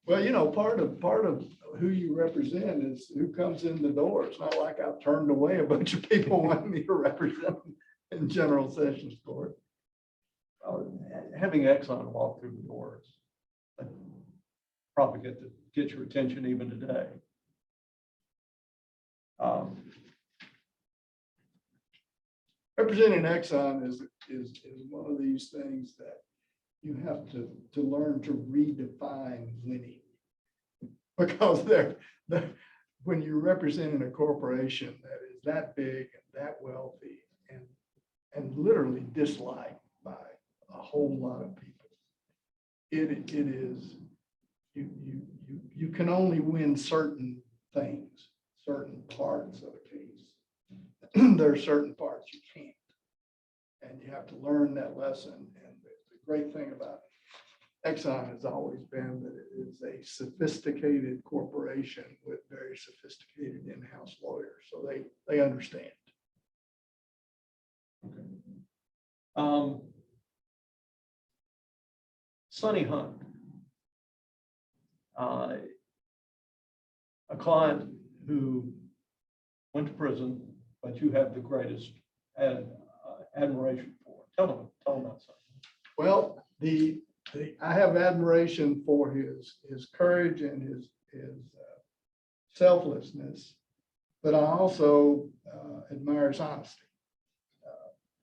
Well, you know, part of who you represent is who comes in the door. It's not like I've turned away a bunch of people wanting me to represent them in general sessions court. Having Exxon walk through the doors probably get your attention even today. Representing Exxon is one of these things that you have to learn to redefine winning, because when you're representing a corporation that is that big and that wealthy and literally disliked by a whole lot of people, it is you can only win certain things, certain parts of a case. There are certain parts you can't, and you have to learn that lesson. And the great thing about Exxon has always been that it is a sophisticated corporation with very sophisticated in-house lawyers, so they understand. Okay. Sonny Hunt, a client who went to prison, but you have the greatest admiration for. Tell them about something. Well, I have admiration for his courage and his selflessness, but I also admire his honesty.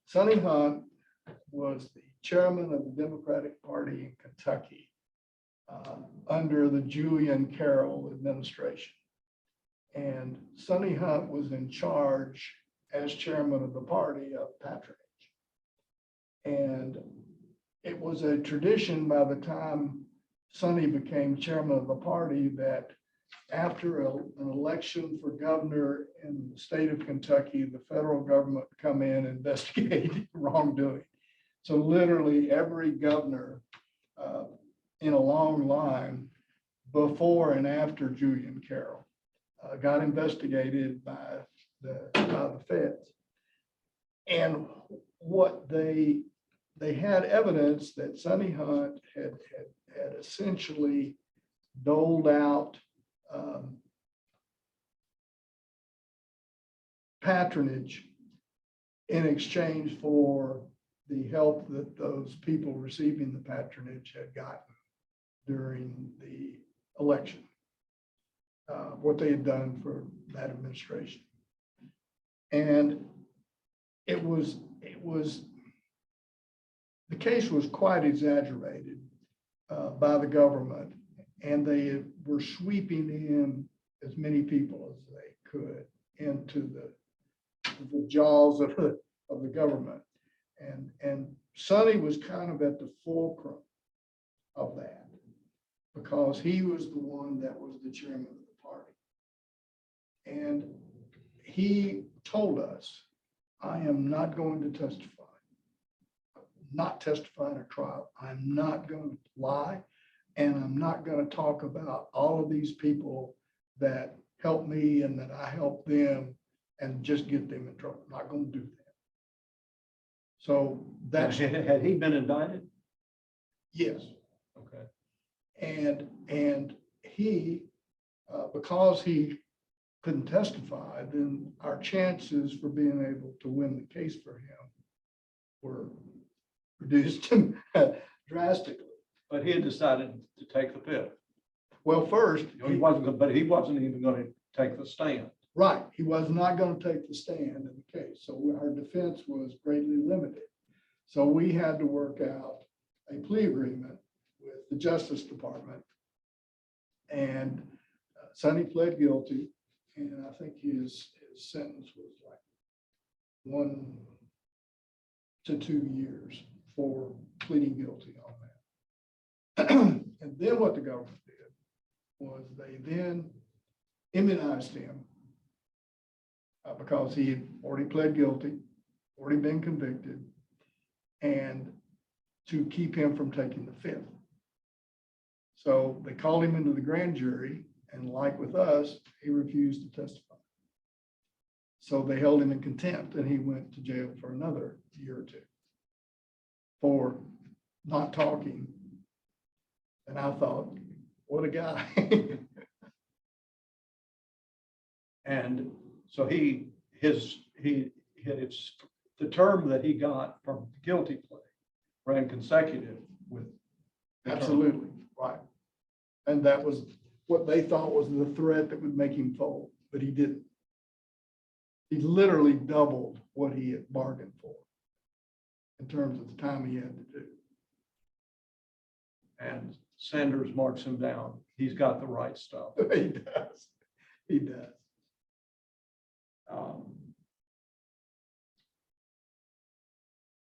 Sonny Hunt was the chairman of the Democratic Party in Kentucky under the Julian Carroll administration. And Sonny Hunt was in charge as chairman of the party of patronage. And it was a tradition by the time Sonny became chairman of the party that after an election for governor in the state of Kentucky, the federal government would come in and investigate wrongdoing. So literally every governor in a long line before and after Julian Carroll got investigated by the feds. And what they had evidence that Sonny Hunt had essentially doled out patronage in exchange for the help that those people receiving the patronage had gotten during the election, what they had done for that administration. And it was the case was quite exaggerated by the government, and they were sweeping in as many people as they could into the jaws of the government. And Sonny was kind of at the fulcrum of that, because he was the one that was the chairman of the party. And he told us, I am not going to testify, not testify in a trial. I'm not going to lie, and I'm not going to talk about all of these people that helped me and that I helped them and just get them in trouble. I'm not going to do that. So that's, Had he been indicted? yes. Okay. And he, because he couldn't testify, then our chances for being able to win the case for him were reduced drastically. But he had decided to take the fifth. Well, first, He wasn't, but he wasn't even going to take the stand. right, he was not going to take the stand in the case. So our defense was greatly limited. So we had to work out a plea agreement with the Justice Department. And Sonny pled guilty, and I think his sentence was like 1 to 2 years for pleading guilty on that. And then what the government did was they then immunized him because he had already pled guilty, already been convicted, and to keep him from taking the fifth. So they called him into the grand jury, and like with us, he refused to testify. So they held him in contempt, and he went to jail for another year or two for not talking. And I thought, what a guy. And so it's the term that he got from the guilty plea ran consecutive with. the term. Absolutely, right. And that was what they thought was the threat that would make him fold, but he didn't. He literally doubled what he had bargained for in terms of the time he had to do. And Sanders marks him down. He's got the right stuff. He does. He does.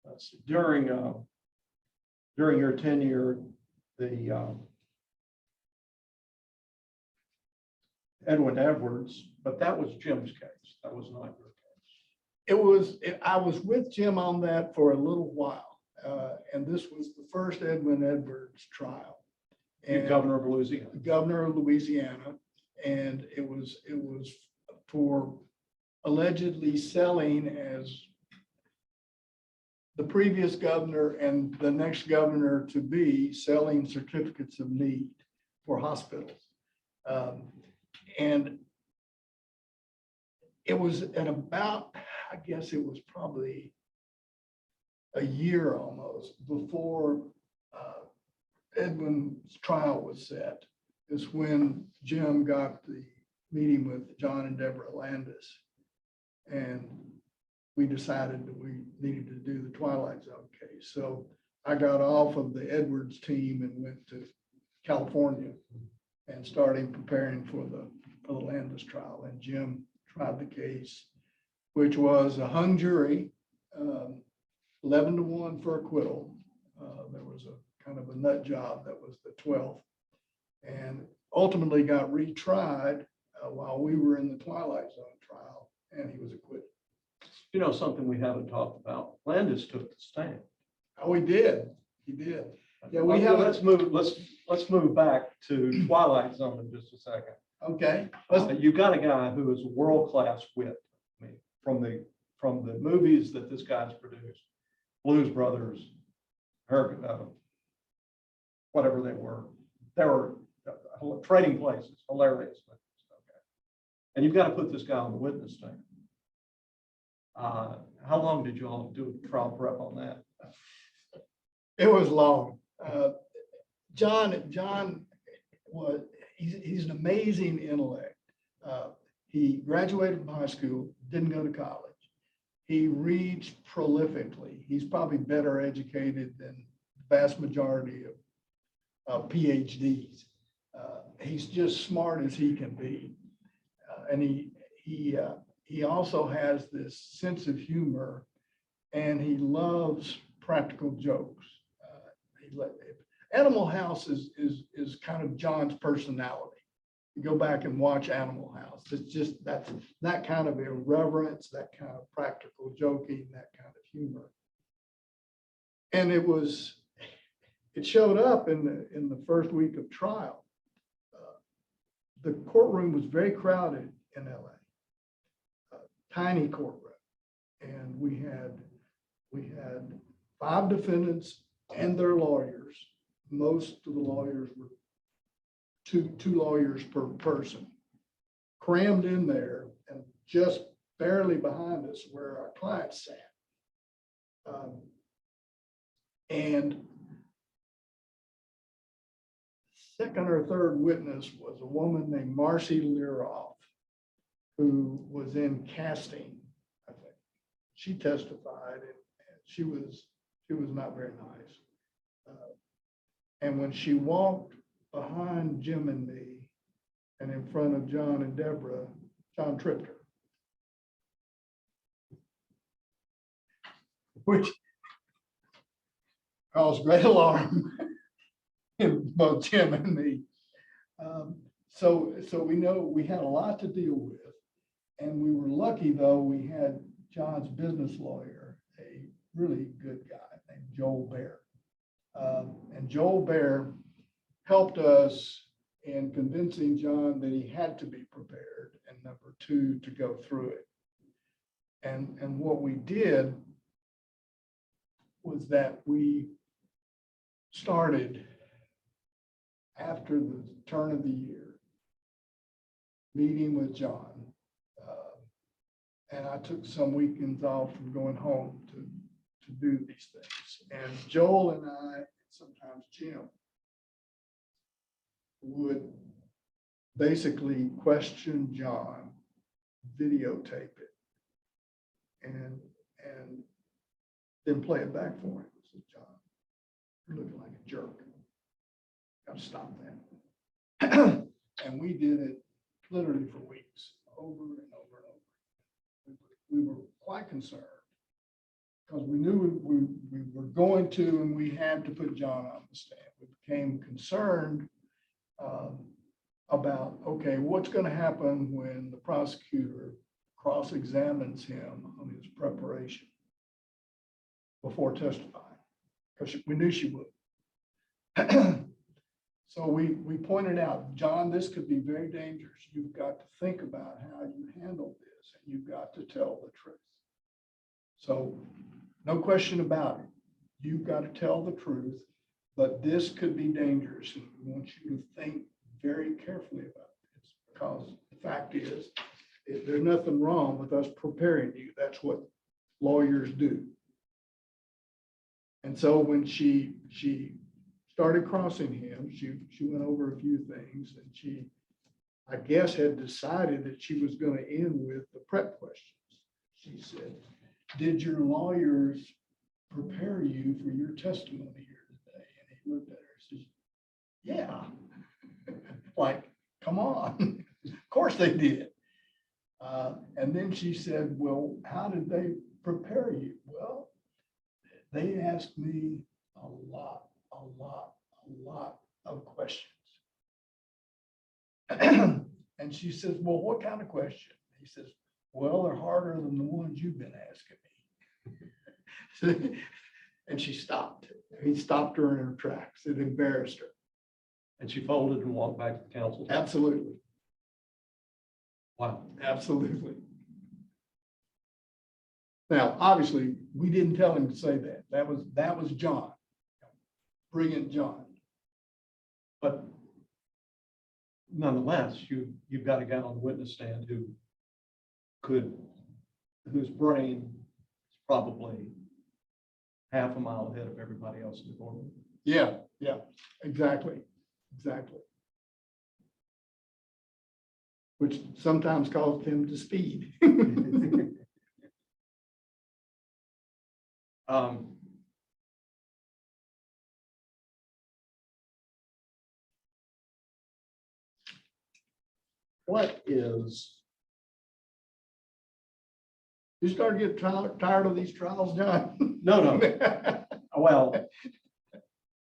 Let's see, during your tenure, the Edwin Edwards, but that was Jim's case. That was not your case. I was with Jim on that for a little while. And this was the first Edwin Edwards trial. You're governor of Louisiana. Governor of Louisiana. And it was for allegedly selling, as the previous governor and the next governor to be, selling certificates of need for hospitals. And it was at about, I guess it was probably a year almost before Edwin's trial was set, is when Jim got the meeting with John and Deborah Landis. And we decided that we needed to do the Twilight Zone case. So I got off of the Edwards team and went to California and started preparing for the Landis trial. And Jim tried the case, which was a hung jury, 11-1 for acquittal. There was a kind of a nut job that was the 12th, and ultimately got retried while we were in the Twilight Zone trial, and he was acquitted. You know, something we haven't talked about. Landis took the stand. Oh, he did. He did. Yeah, we have. Let's move back to Twilight Zone in just a second. Okay. You've got a guy who is a world-class wit. I mean, from the movies that this guy's produced, Blues Brothers, whatever they were Trading Places, hilarious. Okay. And you've got to put this guy on the witness stand. How long did you all do trial prep on that? It was long. John was, he's an amazing intellect. He graduated from high school, didn't go to college. He reads prolifically. He's probably better educated than the vast majority of PhDs. He's just smart as he can be. And he also has this sense of humor, and he loves practical jokes. Animal House is kind of John's personality. You go back and watch Animal House. It's just that kind of irreverence, that kind of practical joking, that kind of humor. And it showed up in the first week of trial. The courtroom was very crowded in LA, tiny courtroom. And we had 5 defendants and their lawyers. Most of the lawyers were two lawyers per person, crammed in there, and just barely behind us where our clients sat. And second or third witness was a woman named Marcy Learoff, who was in casting, I think. She testified, and she was not very nice. And when she walked behind Jim and me and in front of John and Deborah, John tripped her. Which caused great alarm in both Jim and me. So we know we had a lot to deal with. And we were lucky, though, we had John's business lawyer, a really good guy named Joel Baer. And Joel Baer helped us in convincing John that he had to be prepared, and number 2, to go through it. And what we did was that we started after the turn of the year, meeting with John. And I took some weekends off from going home to do these things. And Joel and I, and sometimes Jim, would basically question John, videotape it, and then play it back for him. I said, John, you're looking like a jerk. Got to stop that. And we did it literally for weeks, over and over and over. We were quite concerned because we knew we were going to, and we had to put John on the stand. We became concerned about, okay, what's going to happen when the prosecutor cross-examines him on his preparation before testifying, because we knew she would. So we pointed out, John, this could be very dangerous. You've got to think about how you handle this, and you've got to tell the truth. So no question about it. You've got to tell the truth, but this could be dangerous. And we want you to think very carefully about this, because the fact is, there's nothing wrong with us preparing you. That's what lawyers do. And so when she started crossing him, she went over a few things, and she, I guess, had decided that she was going to end with the prep questions. She said, did your lawyers prepare you for your testimony here today? And he looked at her and says, yeah. Like, come on. Of course they did. And then she said, well, how did they prepare you? Well, they asked me a lot of questions. And she says, well, what kind of question? He says, well, they're harder than the ones you've been asking me. And she stopped. He stopped her in her tracks. It embarrassed her. And she folded and walked back to the council. Absolutely. Wow. Absolutely. Now, obviously, we didn't tell him to say that. That was John. Brilliant John. But nonetheless, you've got a guy on the witness stand whose brain is probably half a mile ahead of everybody else in the courtroom. Yeah, exactly. Which sometimes caused him to speed. Um, what is, You start getting tired of these trials, John? no, well,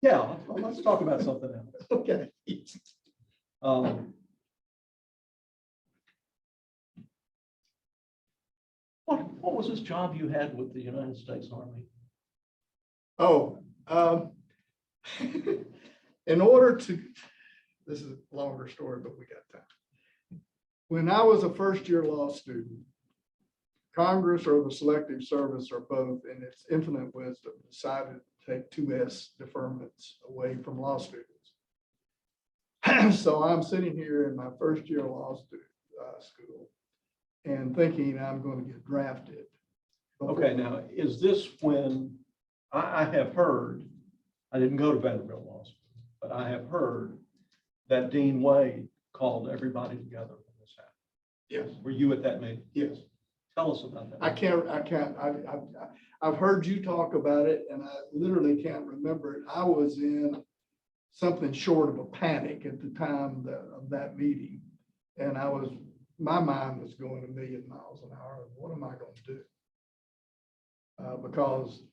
yeah, let's talk about something else. Okay. Um, what was this job you had with the United States Army? Oh, in order to, this is a longer story, but we got time. When I was a first-year law student, Congress or the Selective Service or both, in its infinite wisdom, decided to take 2S deferments away from law students. So I'm sitting here in my first year of law school and thinking I'm going to get drafted. Okay, now, is this when, I have heard, I didn't go to Vanderbilt Law School, but I have heard that Dean Wade called everybody together when this happened. Yes, Were you at that meeting? yes. Tell us about that. I've heard you talk about it and I literally can't remember it. I was in something short of a panic at the time of that meeting. And my mind was going a million miles an hour. What am I going to do? Because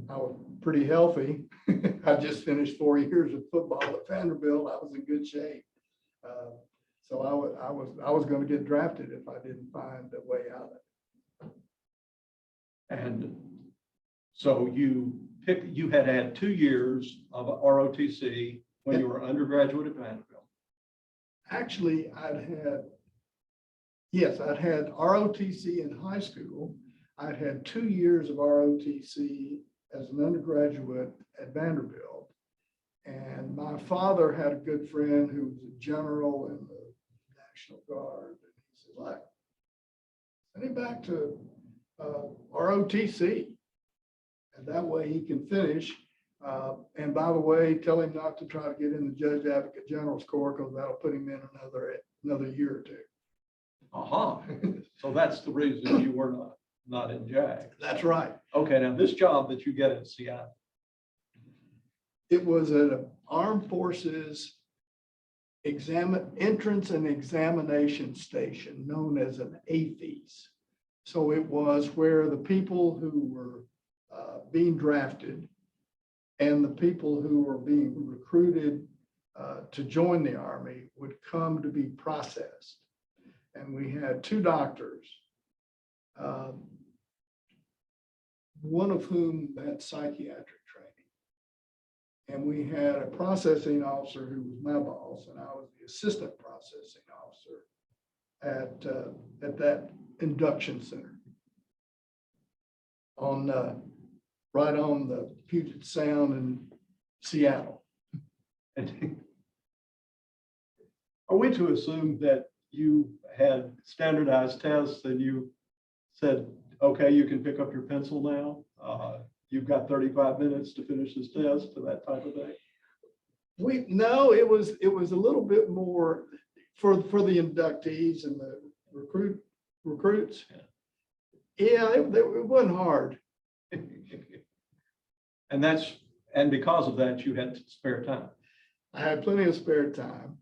I was pretty healthy. I just finished 4 years of football at Vanderbilt. I was in good shape. So I was going to get drafted if I didn't find a way out of it. And so you had 2 years of ROTC when you were undergraduate at Vanderbilt. Actually, I'd had ROTC in high school. I'd had 2 years of ROTC as an undergraduate at Vanderbilt. And my father had a good friend who was a general in the National Guard. And he said, like, send him back to ROTC. And that way he can finish. And by the way, tell him not to try to get in the Judge Advocate General's Corps because that'll put him in another year or two. Aha. So that's the reason you were not in JAG. That's right. Okay, now this job that you get in Seattle. It was an Armed Forces entrance and examination station known as an AFES. So it was where the people who were being drafted and the people who were being recruited to join the Army would come to be processed. And we had 2 doctors, one of whom had psychiatric training. And we had a processing officer who was my boss, and I was the assistant processing officer at that induction center right on the Puget Sound in Seattle. And are we to assume that you had standardized tests and you said, okay, you can pick up your pencil now? You've got 35 minutes to finish this test, to that type of thing? No, it was a little bit more for the inductees and the recruits. Yeah, it wasn't hard. And because of that, you had spare time. I had plenty of spare time,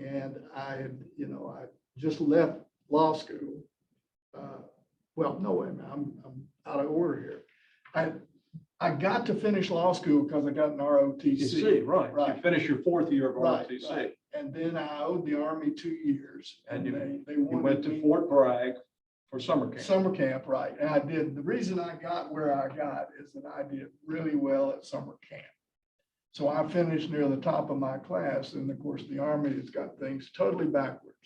and I just left law school. Well, no way, man, I'm out of order here. I got to finish law school because I got an ROTC. Right. You finished your 4th year of Right, ROTC. right. And then I owed the Army 2 years. And they you went wanted to me- Fort Bragg for summer camp. Summer camp, right. And I did. The reason I got where I got is that I did really well at summer camp. So I finished near the top of my class. And of course, the Army has got things totally backwards.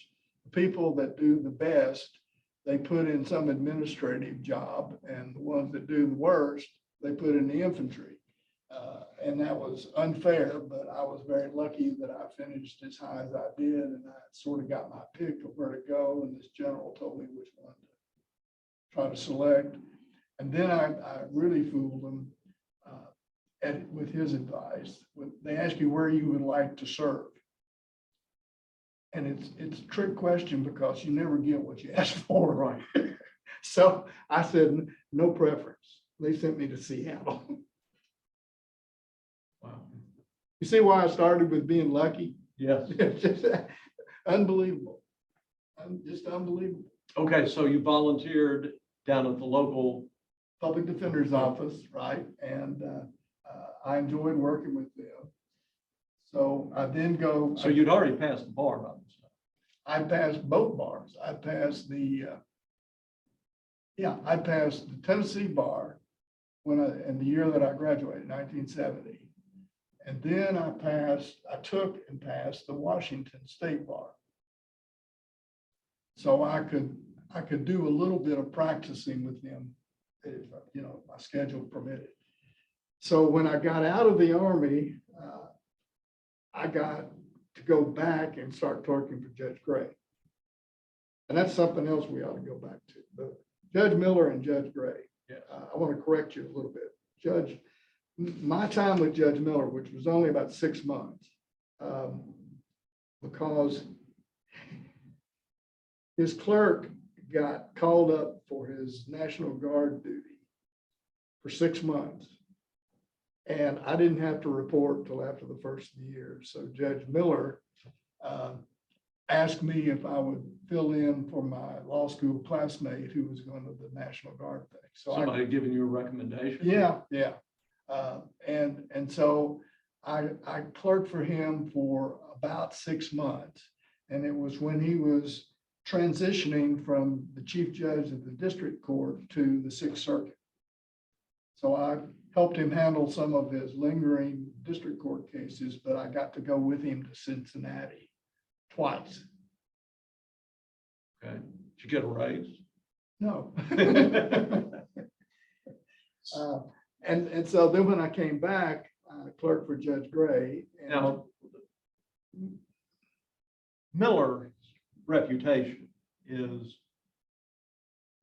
The people that do the best, they put in some administrative job, and the ones that do the worst, they put in the infantry. And that was unfair, but I was very lucky that I finished as high as I did, and I sort of got my pick of where to go, and this general told me which one to try to select. And then I really fooled them with his advice. When they ask you where you would like to serve. And it's a trick question because you never get what you ask for. Right. So I said, no preference. They sent me to Seattle. Wow. You see why I started with being lucky? Yes. It's just unbelievable. Just unbelievable. Okay, so you volunteered down at the local. Public Defender's Office, right? And I enjoyed working with them. So I then go. So you'd already passed the bar on this stuff. I passed both bars. I passed I passed the Tennessee bar in the year that I graduated, 1970. And then I took and passed the Washington State bar. So I could do a little bit of practicing with them if, my schedule permitted. So when I got out of the Army, I got to go back and start clerking for Judge Gray. And that's something else we ought to go back to. But Judge Miller and Judge Gray, I want to correct you a little bit. My time with Judge Miller, which was only about 6 months, because his clerk got called up for his National Guard duty for 6 months. And I didn't have to report till after the first of the year. So Judge Miller asked me if I would fill in for my law school classmate who was going to the National Guard thing. So Somebody giving you a recommendation? Yeah. And so I clerked for him for about 6 months. And it was when he was transitioning from the chief judge of the district court to the Sixth Circuit. So I helped him handle some of his lingering district court cases, but I got to go with him to Cincinnati twice. Okay. Did you get a raise? No. And so then when I came back, I clerked for Judge Gray. And Now, Miller's reputation is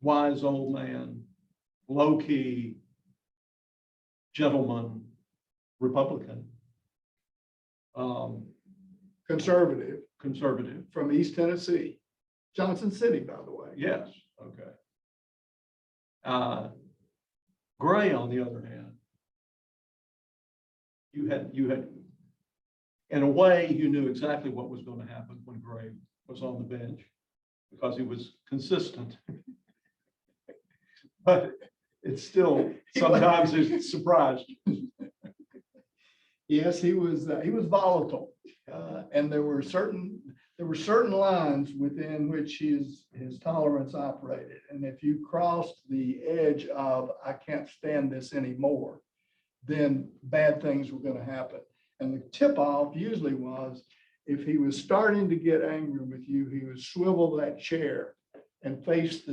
wise old man, low-key, gentleman, Republican, conservative conservative. from East Tennessee, Johnson City, by the way. Yes, okay. Gray, on the other hand, you had, in a way, you knew exactly what was going to happen when Gray was on the bench because he was consistent. But it's still, sometimes it surprised you. Yes, he was volatile, and there were certain lines within which his tolerance operated. And if you crossed the edge of, I can't stand this anymore, then bad things were going to happen. And the tip off usually was if he was starting to get angry with you, he would swivel that chair and face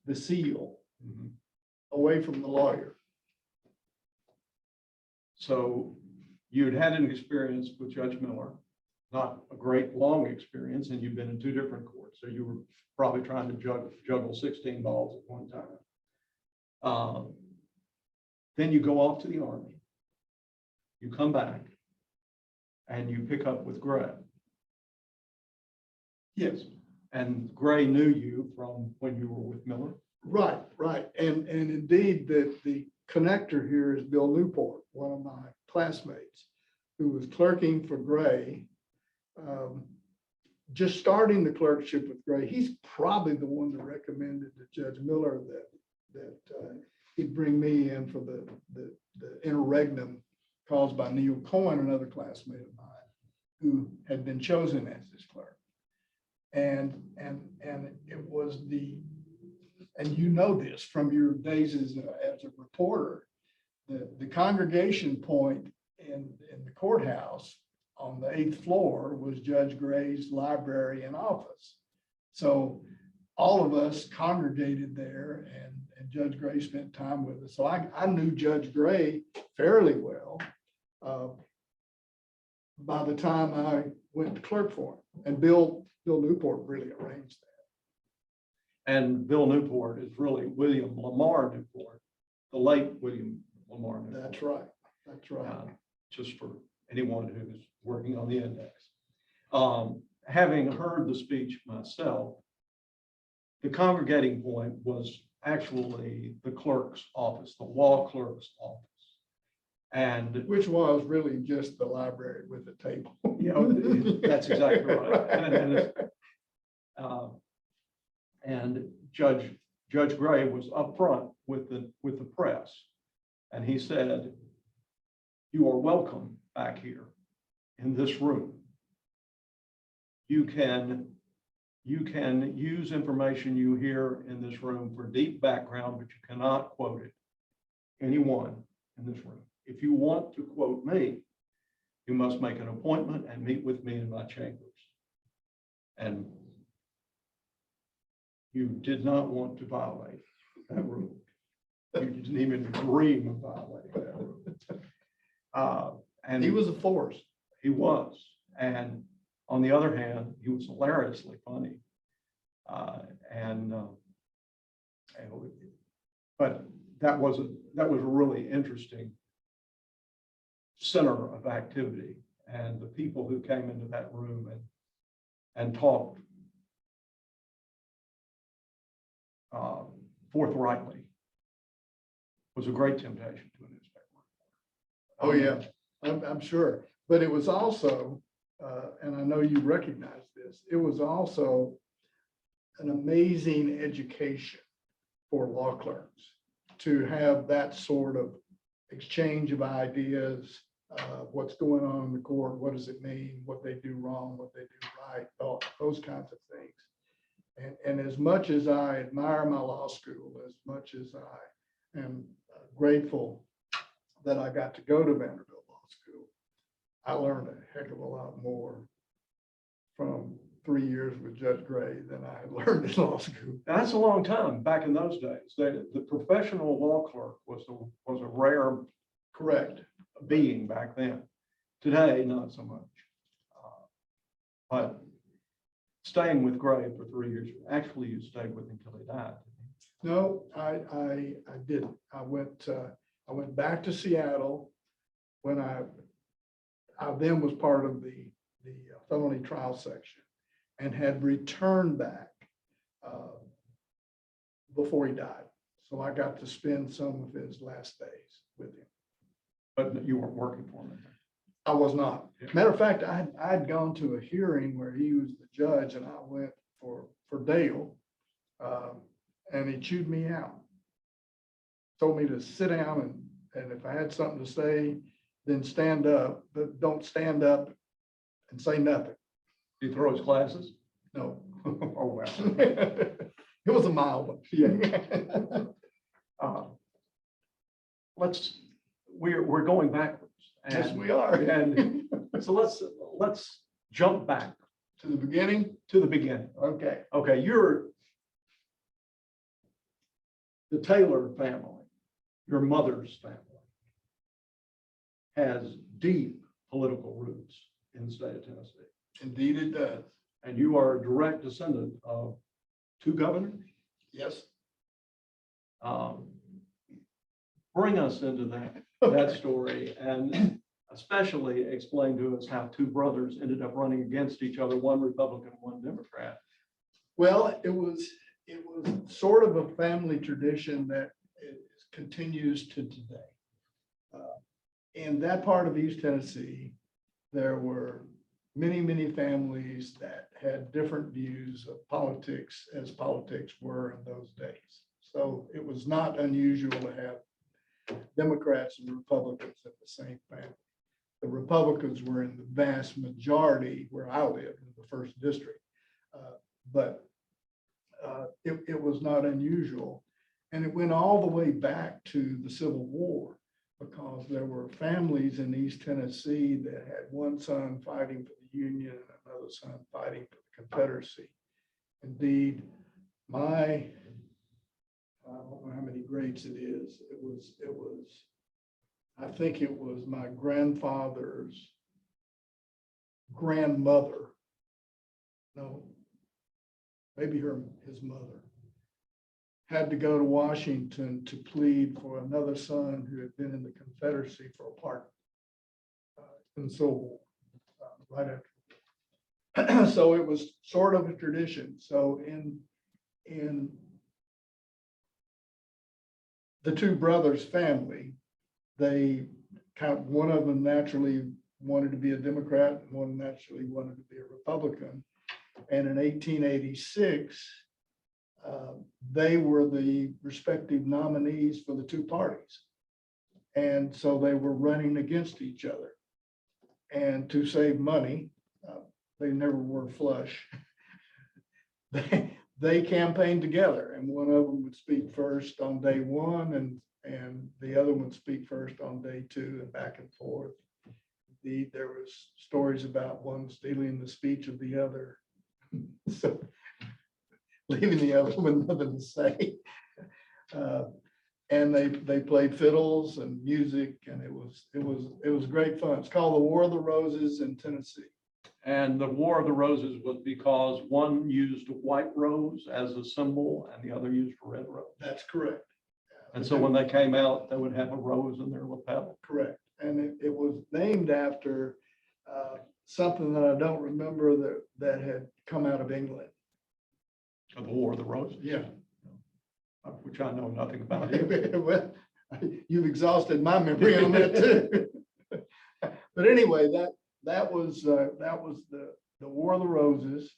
the seal away from the lawyer. So you'd had an experience with Judge Miller, not a great long experience, and you've been in 2 different courts. So you were probably trying to juggle 16 balls at one time. Then you go off to the Army. You come back and you pick up with Gray. Yes. And Gray knew you from when you were with Miller. Right. And indeed, the connector here is Bill Newport, one of my classmates, who was clerking for Gray. Just starting the clerkship with Gray, he's probably the one that recommended to Judge Miller that he'd bring me in for the interregnum caused by Neal, another classmate of mine, who had been chosen as his clerk. And it was and you know this from your days as a reporter, the congregation point in the courthouse on the 8th floor was Judge Gray's library and office. So all of us congregated there, and Judge Gray spent time with us. So I knew Judge Gray fairly well by the time I went to clerk for him. And Bill Newport really arranged that. And Bill Newport is really William Lamar Newport, the late William Lamar Newport. That's right. Just for anyone who's working on the index. Having heard the speech myself, the congregating point was actually the clerk's office, the law clerk's office. And, Which was really just the library with the table. you know, that's exactly right. And Judge Gray was up front with the press, and he said, "You are welcome back here in this room. You can use information you hear in this room for deep background, but you cannot quote it. Anyone in this room. If you want to quote me, you must make an appointment and meet with me in my chambers." And you did not want to violate that rule. You didn't even dream of violating that rule. And He was a force. he was. And on the other hand, he was hilariously funny. But that was a really interesting center of activity, and the people who came into that room and talked forthrightly was a great temptation to a newspaper. Oh, yeah, I'm sure. But it was also, and I know you recognize this, it was also an amazing education for law clerks to have that sort of exchange of ideas, what's going on in the court, what does it mean, what they do wrong, what they do right, those kinds of things. And as much as I admire my law school, as much as I am grateful that I got to go to Vanderbilt Law School, I learned a heck of a lot more from 3 years with Judge Gray than I had learned in law school. That's a long time back in those days. The professional law clerk was a rare Correct. being back then. Today, not so much. But staying with Gray for 3 years, actually you stayed with him until he died. No, I didn't. I went back to Seattle when I then was part of the felony trial section and had returned back before he died. So I got to spend some of his last days with him. But you weren't working for him. I was not. Yeah. Matter of fact, I'd gone to a hearing where he was the judge and I went for Dale, and he chewed me out. Told me to sit down and if I had something to say, then stand up, but don't stand up and say nothing. Did he throw his glasses? No. Oh, wow. It was a mild one. Yeah. We're going backwards. Yes, we are. And so let's jump back To the beginning? to the beginning. Okay. Okay, you're the Taylor family, your mother's family, has deep political roots in the state of Tennessee. Indeed it does. And you are a direct descendant of two governors. Yes. Bring us into that story, and especially explain to us how two brothers ended up running against each other, one Republican, one Democrat. Well, it was sort of a family tradition that continues to today. In that part of East Tennessee, there were many families that had different views of politics as politics were in those days. So it was not unusual to have Democrats and Republicans in the same family. The Republicans were in the vast majority where I lived in the first district. But it was not unusual. And it went all the way back to the Civil War, because there were families in East Tennessee that had one son fighting for the Union and another son fighting for the Confederacy. Indeed, I don't know how many grades it is. I think it was my grandfather's grandmother. No, maybe his mother had to go to Washington to plead for another son who had been in the Confederacy for a pardon in the Civil War, right after. So it was sort of a tradition. So in the two brothers' family, they one of them naturally wanted to be a Democrat and one naturally wanted to be a Republican. And in 1886, they were the respective nominees for the two parties. And so they were running against each other. And to save money, they never were flush. They campaigned together, and one of them would speak first on day one, and the other one would speak first on day two, and back and forth. There was stories about one stealing the speech of the other, so leaving the other one nothing to say. And they played fiddles and music, and it was great fun. It's called the War of the Roses in Tennessee. And the War of the Roses was because one used a white rose as a symbol and the other used a red rose. That's correct. And so when they came out, they would have a rose in their lapel. Correct. And it was named after something that I don't remember that had come out of England. Of the War of the Roses. Yeah. Which I know nothing about. Well, you've exhausted my memory on that too. But anyway, that was the War of the Roses,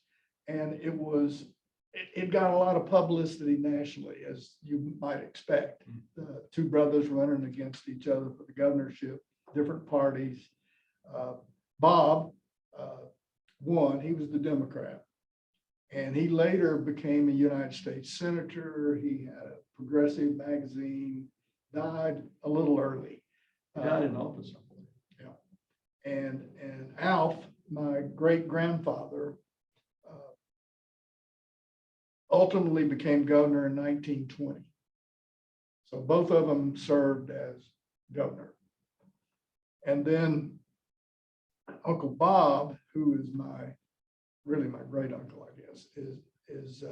and it got a lot of publicity nationally, as you might expect. The two brothers running against each other for the governorship, different parties. Bob won. He was the Democrat. And he later became a United States senator. He had a progressive magazine, died a little early. He died in office. Yeah. And Alf, my great grandfather, ultimately became governor in 1920. So both of them served as governor. And then Uncle Bob, who is really my great uncle, I guess, is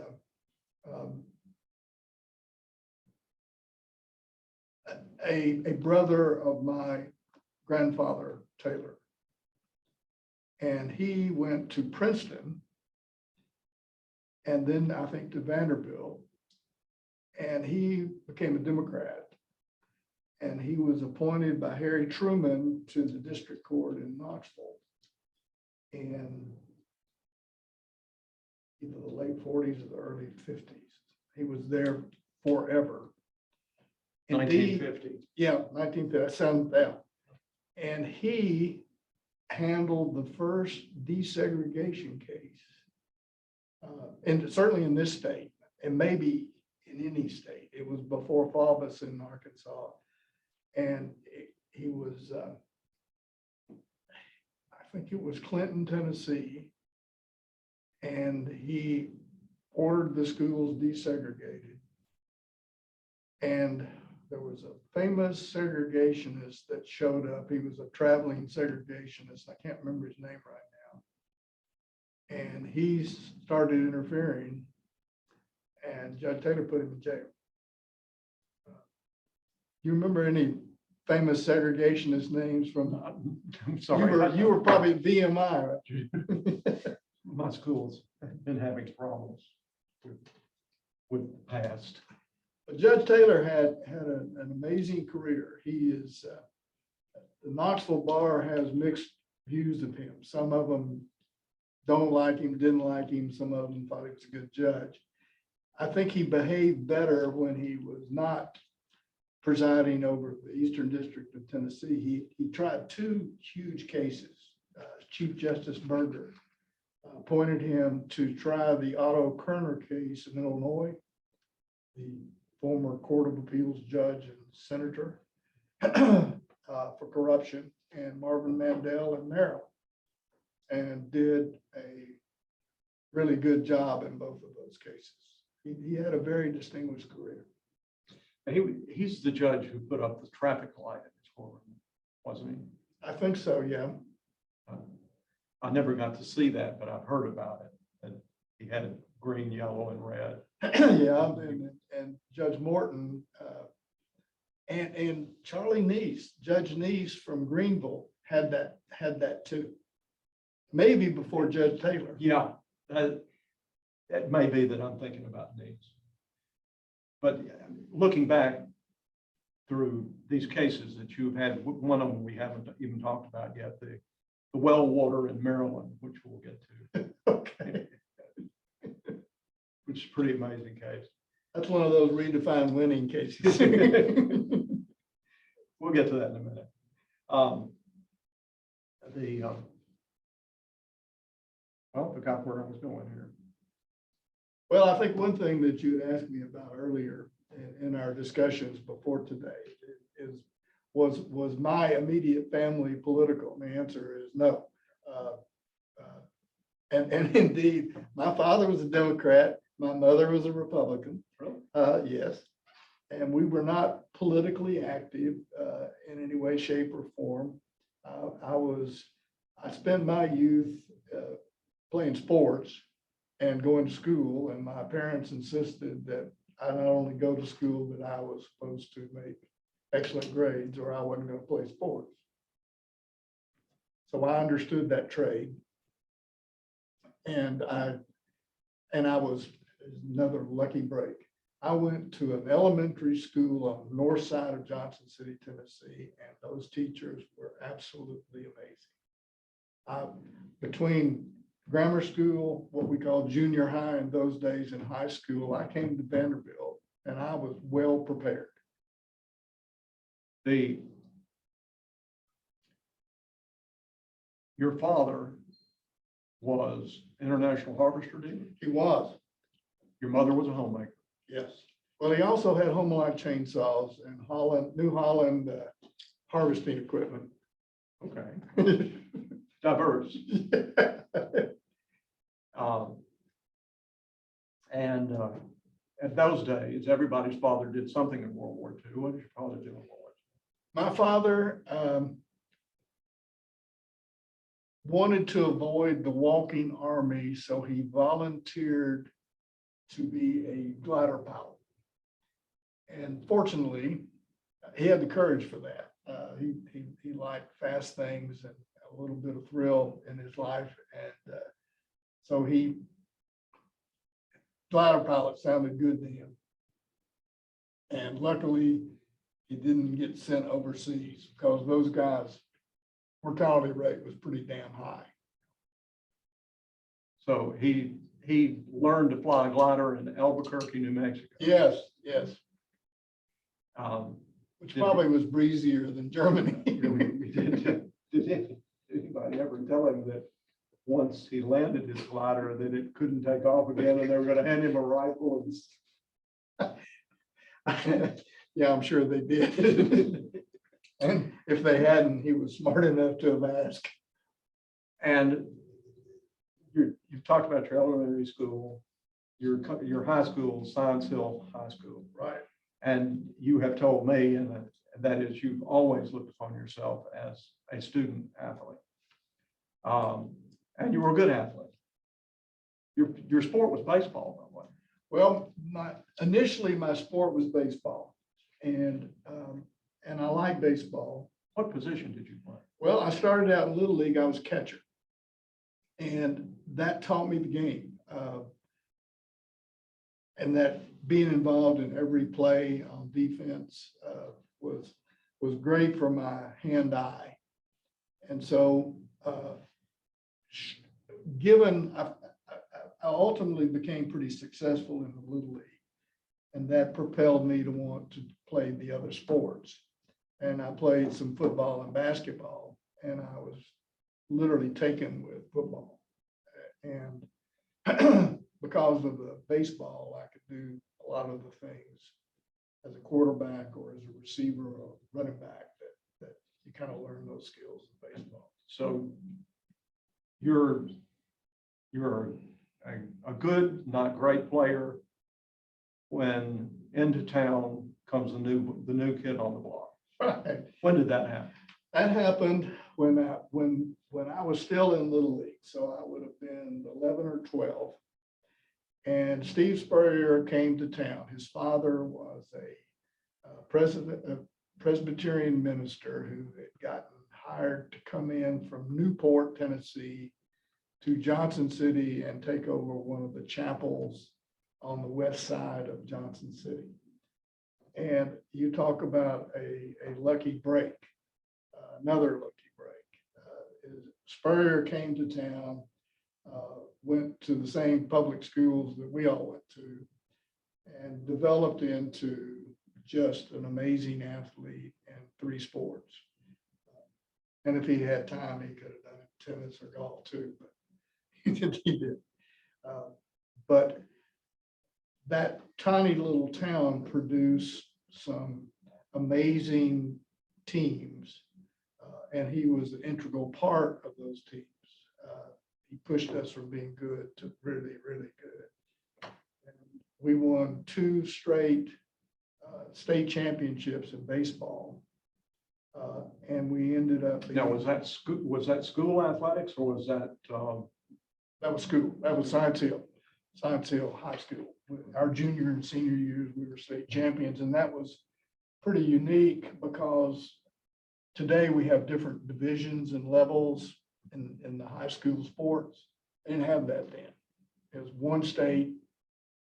a brother of my grandfather, Taylor. And he went to Princeton and then I think to Vanderbilt, and he became a Democrat. And he was appointed by Harry Truman to the district court in Knoxville in either the late 40s or the early 50s. He was there forever. Indeed, 1950. yeah, 1950. Sounds out. And he handled the first desegregation case, and certainly in this state, and maybe in any state. It was before Faubus in Arkansas, and he was, I think it was Clinton, Tennessee, and he ordered the schools desegregated. And there was a famous segregationist that showed up. He was a traveling segregationist. I can't remember his name right now. And he started interfering, and Judge Taylor put him in jail. You remember any famous segregationist names from? I'm sorry. You were probably at VMI, right? My school's been having problems with the past. But Judge Taylor had an amazing career. He is, the Knoxville bar has mixed views of him. Some of them don't like him, didn't like him. Some of them thought he was a good judge. I think he behaved better when he was not presiding over the Eastern District of Tennessee. He tried two huge cases. Chief Justice Berger appointed him to try the Otto Kerner case in Illinois, the former Court of Appeals judge and senator, for corruption, and Marvin Mandel and Merrill, and did a really good job in both of those cases. He had a very distinguished career. He's the judge who put up the traffic light in his courtroom, wasn't he? I think so, yeah. I never got to see that, but I've heard about it. And he had it green, yellow, and red. Yeah, and Judge Morton and Charlie Neese, Judge Neese from Greenville had that too. Maybe before Judge Taylor. Yeah, it may be that I'm thinking about Neese. But looking back, through these cases that you've had. One of them we haven't even talked about yet, the well water in Maryland, which we'll get to. Okay. Which is a pretty amazing case. That's one of those redefined winning cases. We'll get to that in a minute. Well, I forgot where I was going here. Well, I think one thing that you had asked me about earlier in our discussions before today was my immediate family political? And the answer is no. And indeed, my father was a Democrat. My mother was a Republican. Yes. And we were not politically active in any way, shape, or form. I spent my youth playing sports and going to school, and my parents insisted that I not only go to school, but I was supposed to make excellent grades or I wasn't going to play sports. So I understood that trade. And I was another lucky break. I went to an elementary school on the north side of Johnson City, Tennessee, and those teachers were absolutely amazing. Between grammar school, what we call junior high in those days, and high school, I came to Vanderbilt and I was well prepared. Your father was international harvester, didn't he? He was. Your mother was a homemaker. Yes. Well, he also had home life chainsaws and New Holland harvesting equipment. Okay. Diverse. And at those days, everybody's father did something in World War II. What did your father do in World War II? My father wanted to avoid the walking army, so he volunteered to be a glider pilot. And fortunately, he had the courage for that. He liked fast things and a little bit of thrill in his life. And so glider pilot sounded good to him. And luckily, he didn't get sent overseas because those guys' mortality rate was pretty damn high. So he learned to fly a glider in Albuquerque, New Mexico. Yes, yes. Which Did probably was breezier than Germany. Did anybody ever tell him that once he landed his glider that it couldn't take off again and they were going to hand him a rifle? Yeah, I'm sure they did. And if they hadn't, he was smart enough to have asked. And you've talked about your elementary school, your high school, Science Hill High School. Right. And you have told me, and that is you've always looked upon yourself as a student athlete. And you were a good athlete. Your sport was baseball, by the way. Well, initially my sport was baseball, and I like baseball. What position did you play? Well, I started out in Little League. I was catcher, and that taught me the game. And that being involved in every play on defense was great for my hand-eye. And so, I ultimately became pretty successful in the Little League, and that propelled me to want to play the other sports. And I played some football and basketball, and I was literally taken with football. And because of the baseball, I could do a lot of the things as a quarterback or as a receiver or running back that you kind of learn those skills in baseball. So you're a good, not great player when into town comes the new kid on the block. Right. When did that happen? That happened when I was still in Little League. So I would have been 11 or 12. And Steve Spurrier came to town. His father was a Presbyterian minister who had gotten hired to come in from Newport, Tennessee, to Johnson City and take over one of the chapels on the west side of Johnson City. And you talk about a lucky break, another lucky break. Spurrier came to town, went to the same public schools that we all went to, and developed into just an amazing athlete in 3 sports. And if he had time, he could have done tennis or golf too, but he did. But that tiny little town produced some amazing teams, and he was an integral part of those teams. He pushed us from being good to really, really good. And we won 2 straight state championships in baseball, and we ended up. Now, was that school athletics, or was that? That was school. That was Science Hill High School. Our junior and senior years, we were state champions, and that was pretty unique because today we have different divisions and levels in the high school sports. They didn't have that then. It was one state,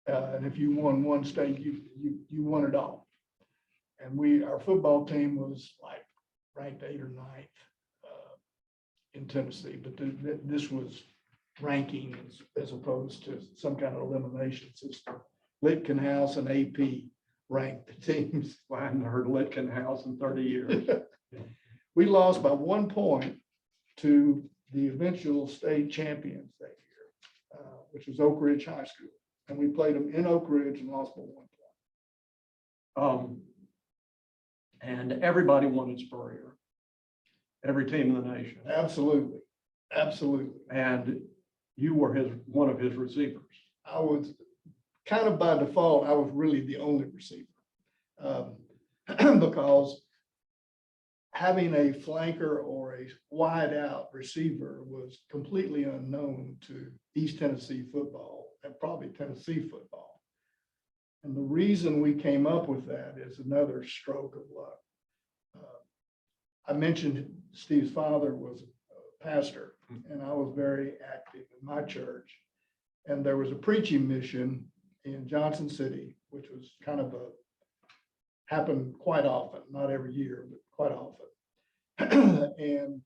and if you won one state, you won it all. And our football team was like ranked 8th or 9th in Tennessee, but this was ranking as opposed to some kind of elimination system. Litkin House and AP ranked the teams. I hadn't heard Litkin House in 30 years. We lost by 1 point to the eventual state champions that year, which was Oak Ridge High School. And we played them in Oak Ridge and lost by 1 point. And everybody wanted Spurrier. Every team in the nation. Absolutely. Absolutely. And you were one of his receivers. I was kind of by default, I was really the only receiver. Because having a flanker or a wide out receiver was completely unknown to East Tennessee football and probably Tennessee football. And the reason we came up with that is another stroke of luck. I mentioned Steve's father was a pastor, and I was very active in my church. And there was a preaching mission in Johnson City, which was kind of happened quite often, not every year, but quite often. And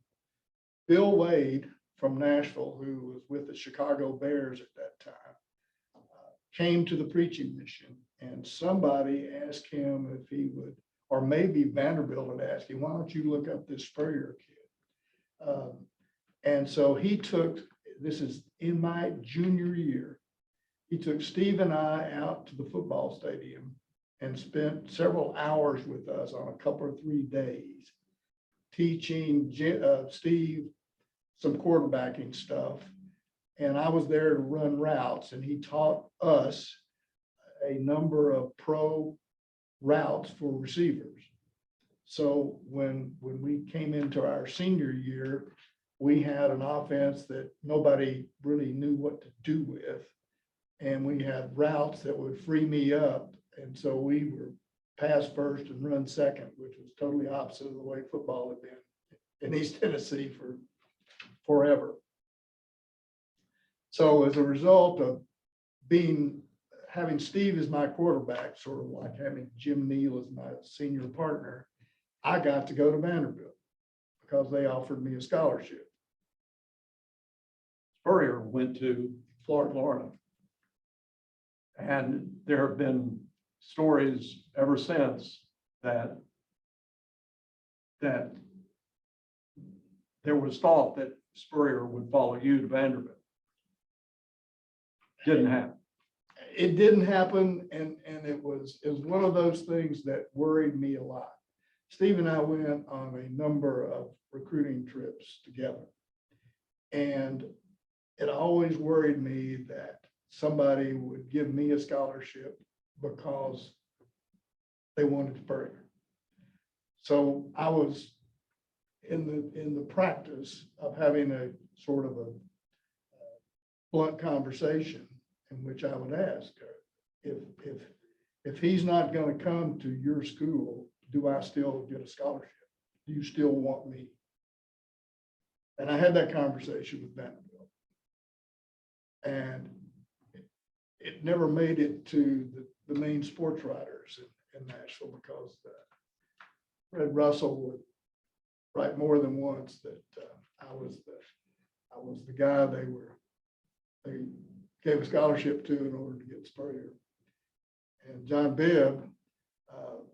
Bill Wade from Nashville, who was with the Chicago Bears at that time, came to the preaching mission, and somebody asked him if he would, or maybe Vanderbilt had asked him, why don't you look up this Spurrier kid? And so he took, this is in my junior year, he took Steve and I out to the football stadium and spent several hours with us on a couple or 3 days, teaching Steve some quarterbacking stuff. And I was there to run routes, and he taught us a number of pro routes for receivers. So when we came into our senior year, we had an offense that nobody really knew what to do with. And we had routes that would free me up. And so we were pass first and run second, which was totally opposite of the way football had been in East Tennessee for forever. So as a result of having Steve as my quarterback, sort of like having Jim Neal as my senior partner, I got to go to Vanderbilt because they offered me a scholarship. Spurrier went to Florida. And there have been stories ever since that there was thought that Spurrier would follow you to Vanderbilt. Didn't happen. It didn't happen, and it was one of those things that worried me a lot. Steve and I went on a number of recruiting trips together, and it always worried me that somebody would give me a scholarship because they wanted Spurrier. So I was in the practice of having a sort of a blunt conversation in which I would ask, if he's not going to come to your school, do I still get a scholarship? Do you still want me? And I had that conversation with Vanderbilt, and it never made it to the main sports writers. in Nashville because Red Russell would write more than once that I was the guy they gave a scholarship to in order to get Spurrier. And John Bibb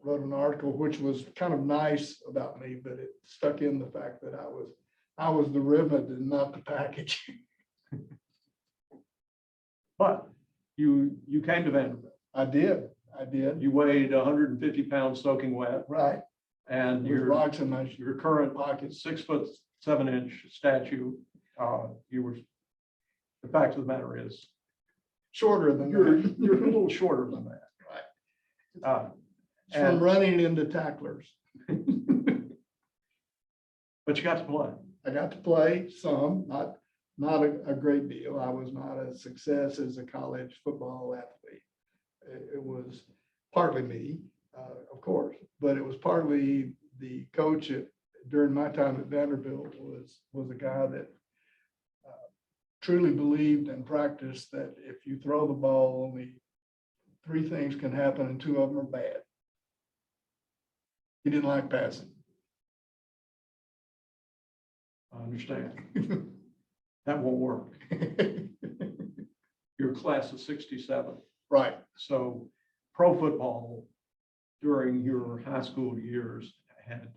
wrote an article which was kind of nice about me, but it stuck in the fact that I was the ribbon and not the package. But you came to Vanderbilt. I did. You weighed 150 pounds soaking wet, Right. and With your rocks in my current pocket. 6'7" statue. You were. The fact of the matter is, Shorter than you're that. you're a little shorter than that. Right. It's from running into tacklers. But you got to play. I got to play some, not a great deal. I was not a success as a college football athlete. It was partly me, of course, but it was partly the coach during my time at Vanderbilt was a guy that truly believed and practiced that if you throw the ball, only 3 things can happen and 2 of them are bad. He didn't like passing. I understand. That won't work. Your class of 67. Right. So pro football during your high school years had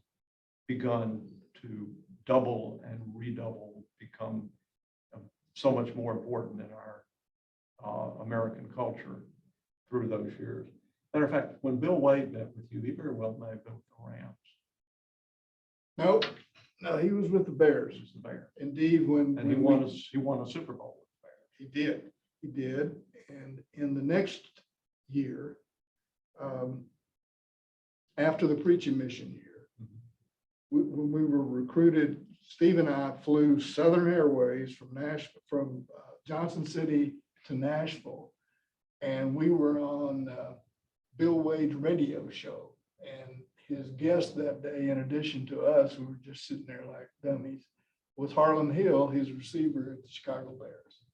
begun to double and redouble, become so much more important in our American culture through those years. Matter of fact, when Bill Wade met with you, he very well may have been with the Rams. Nope. No, he was with the Bears. He was the Bears. Indeed, And he won a Super Bowl with the Bears. He did. And in the next year, after the preaching mission year, when we were recruited, Steve and I flew Southern Airways from Johnson City to Nashville. And we were on Bill Wade's radio show. And his guest that day, in addition to us, we were just sitting there like dummies, was Harlan Hill, his receiver at the Chicago Bears.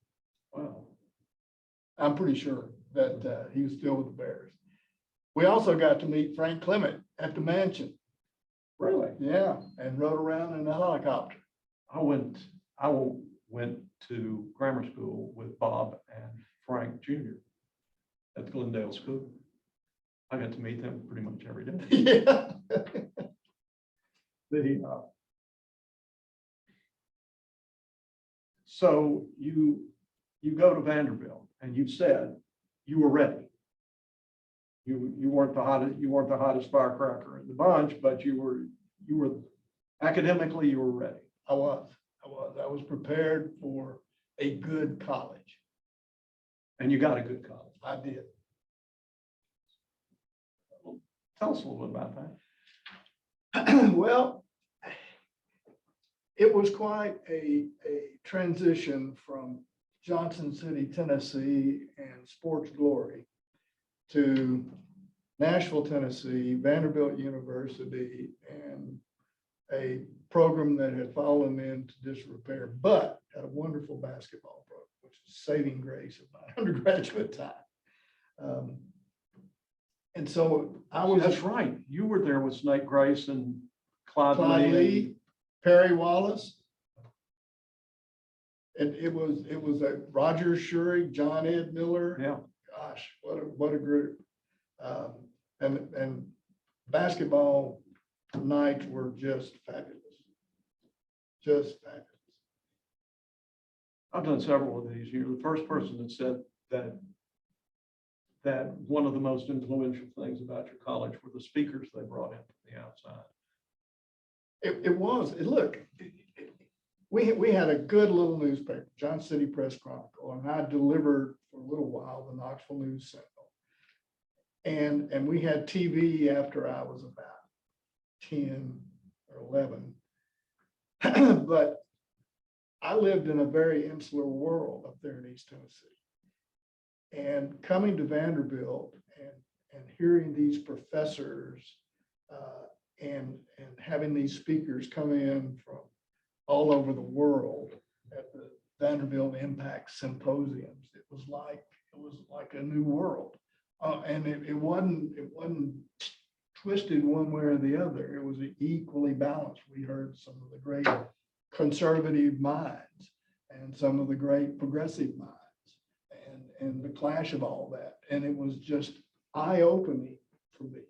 Wow. I'm pretty sure that he was still with the Bears. We also got to meet Frank Clement at the mansion. Really? Yeah, and rode around in a helicopter. I went to grammar school with Bob and Frank Jr. at Glendale School. I got to meet them pretty much every day. Yeah. So you go to Vanderbilt, and you said you were ready. You weren't the hottest firecracker in the bunch, but you were academically you were ready. I was prepared for a good college. And you got a good college. I did. Tell us a little bit about that. Well, it was quite a transition from Johnson City, Tennessee and sports glory to Nashville, Tennessee, Vanderbilt University, and a program that had fallen into disrepair, but had a wonderful basketball program, which is saving grace of my undergraduate time. And so That's right. You were there with Snake Grace and Clyde Clyde Lee. Lee, Perry Wallace. And it was a Roger Schurig, John Ed Miller. Yeah. Gosh, what a group. And basketball nights were just fabulous. Just fabulous. I've done several of these. You're the first person that said that one of the most influential things about your college were the speakers they brought in from the outside. It was. Look, we had a good little newspaper, Johnson City Press Chronicle, and I delivered for a little while the Knoxville News Sentinel. And we had TV after I was about 10 or 11. But I lived in a very insular world up there in East Tennessee. And coming to Vanderbilt and hearing these professors and having these speakers come in from all over the world at the Vanderbilt Impact Symposiums, it was like a new world. And it wasn't twisted one way or the other. It was equally balanced. We heard some of the great conservative minds and some of the great progressive minds and the clash of all that. And it was just eye-opening for me.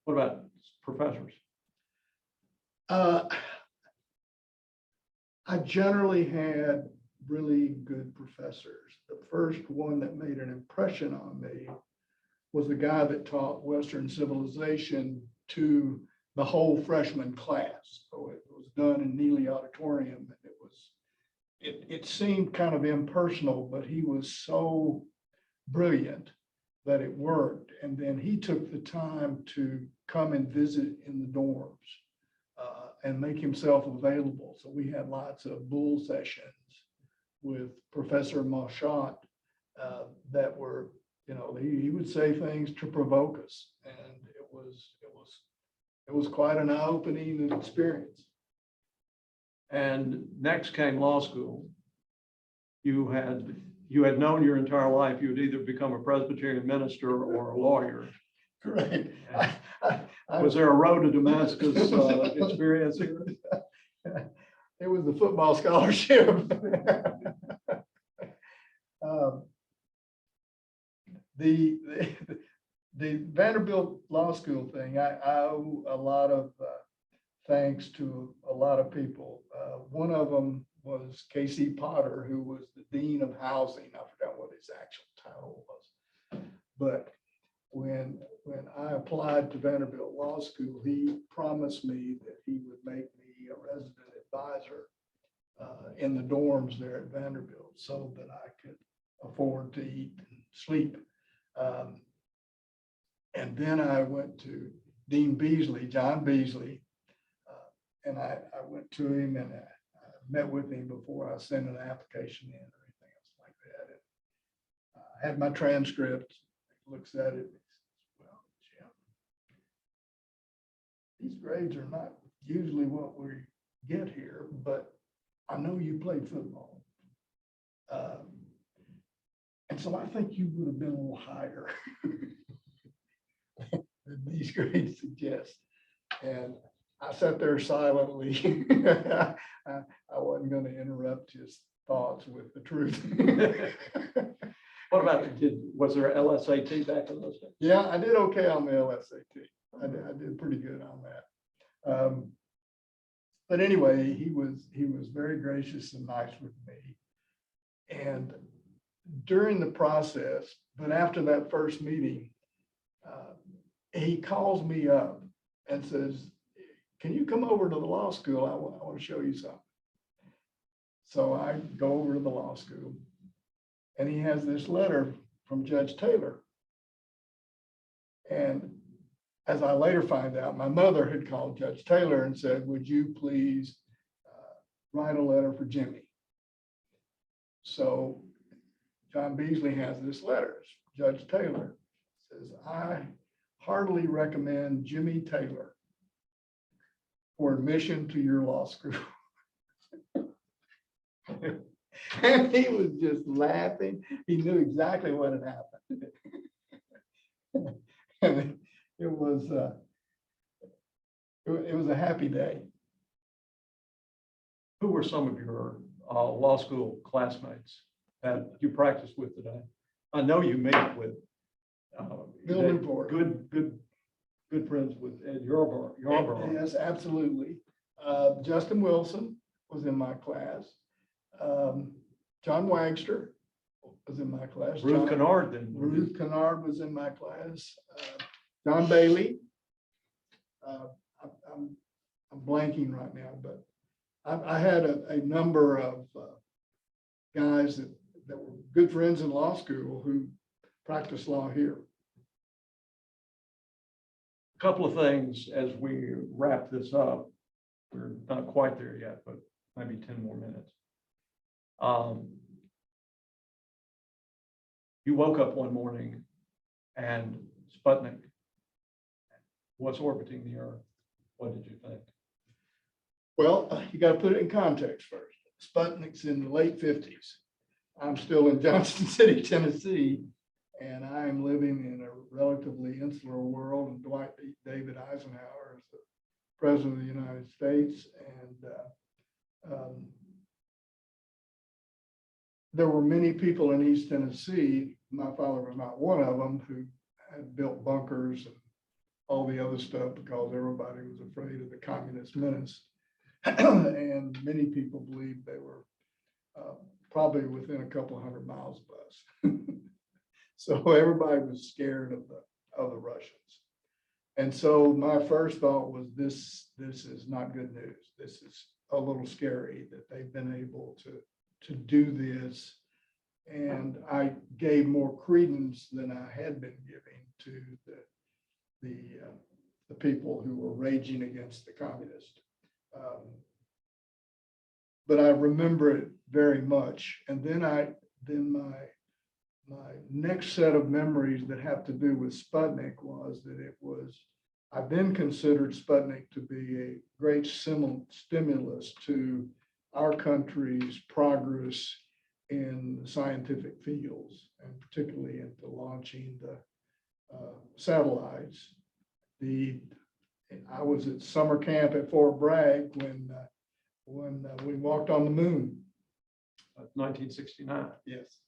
What about professors? I generally had really good professors. The first one that made an impression on me was the guy that taught Western civilization to the whole freshman class. So it was done in Neal Auditorium, and it seemed kind of impersonal, but he was so brilliant that it worked. And then he took the time to come and visit in the dorms and make himself available. So we had lots of bull sessions with Professor Marchant that were, he would say things to provoke us, and it was quite an eye-opening experience. And next came law school. You had known your entire life you would either become a Presbyterian minister or a lawyer. Correct. Was there a road to Damascus experience here? It was the football scholarship. The Vanderbilt Law School thing, I owe a lot of thanks to a lot of people. One of them was K.C. Potter, who was the Dean of Housing. I forgot what his actual title was. But when I applied to Vanderbilt Law School, he promised me that he would make me a resident advisor in the dorms there at Vanderbilt so that I could afford to eat and sleep. And then I went to Dean Beasley, John Beasley, and I went to him and I met with him before I sent an application in or anything else like that. And I had my transcript, looks at it, and says, well, Jim, these grades are not usually what we get here, but I know you played football. And so I think you would have been a little higher than these grades suggest. And I sat there silently. I wasn't going to interrupt his thoughts with the truth. What about, was there LSAT back in those days? Yeah, I did okay on the LSAT. I did pretty good on that. But anyway, he was very gracious and nice with me. And during the process, but after that first meeting, he calls me up and says, can you come over to the law school? I want to show you something. So I go over to the law school, and he has this letter from Judge Taylor. And as I later find out, my mother had called Judge Taylor and said, would you please write a letter for Jimmy? So John Beasley has this letter. Judge Taylor says, I heartily recommend Jimmy Taylor for admission to your law school. And he was just laughing. He knew exactly what had happened. And it was a happy day. Who were some of your law school classmates that you practiced with today? I know you met with Bill Newport. Good friends with Ed Yarborough. Yes, absolutely. Justin Wilson was in my class. John Wagster was in my class. Ruth Kennard then. Ruth Kennard was in my class. John Bailey. I'm blanking right now, but I had a number of guys that were good friends in law school who practiced law here. A couple of things as we wrap this up. We're not quite there yet, but maybe 10 more minutes. You woke up one morning and Sputnik was orbiting the Earth. What did you think? Well, you got to put it in context first. Sputnik's in the late 50s. I'm still in Johnson City, Tennessee, And I'm living in a relatively insular world, and David Eisenhower is the President of the United States. And there were many people in East Tennessee, my father was not one of them, who had built bunkers and all the other stuff because everybody was afraid of the communist menace. And many people believed they were probably within a couple of 100 miles of us. So everybody was scared of the Russians. And so my first thought was, this is not good news. This is a little scary that they've been able to do this. And I gave more credence than I had been giving to the people who were raging against the communists. But I remember it very much. And then my next set of memories that have to do with Sputnik was that I then considered Sputnik to be a great stimulus to our country's progress in the scientific fields, and particularly into launching the satellites. I was at summer camp at Fort Bragg when we walked on the moon. 1969. Yes.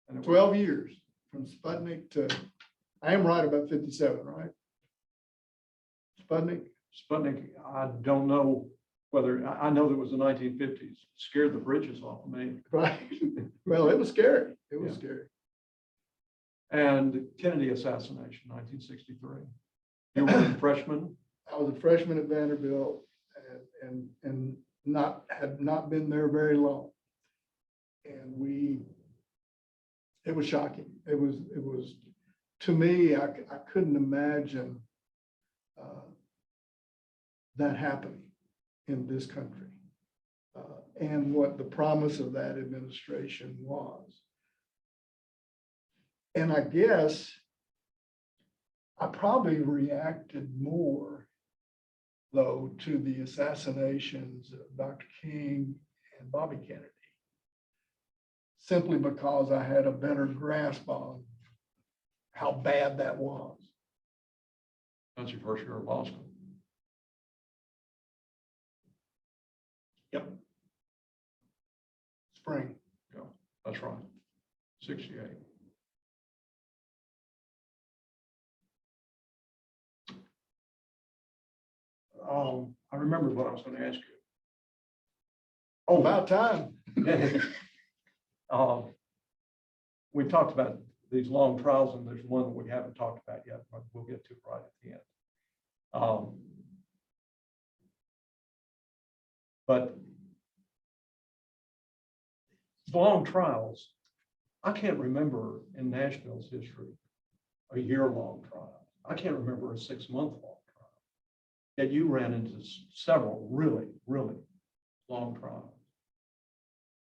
And 12 years from Sputnik to, I am right about 57, right? Sputnik? Sputnik, I don't know whether, I know there was the 1950s, scared the bridges off of me. Right. Well, it was scary. It was Yeah. scary. And Kennedy assassination, 1963. You were a freshman? I was a freshman at Vanderbilt and had not been there very long. And it was shocking. It was to me, I couldn't imagine that happening in this country, and what the promise of that administration was. And I guess I probably reacted more, though, to the assassinations of Dr. King and Bobby Kennedy, simply because I had a better grasp on how bad that was. That's your first year of law school. Yep. Spring. Yeah, that's right. 68. I remember what I was going to ask you. Oh, about time. We talked about these long trials, and there's one that we haven't talked about yet, but we'll get to right at the end. But long trials, I can't remember in Nashville's history a year-long trial. I can't remember a 6-month-long trial. Yet you ran into several really, really long trials.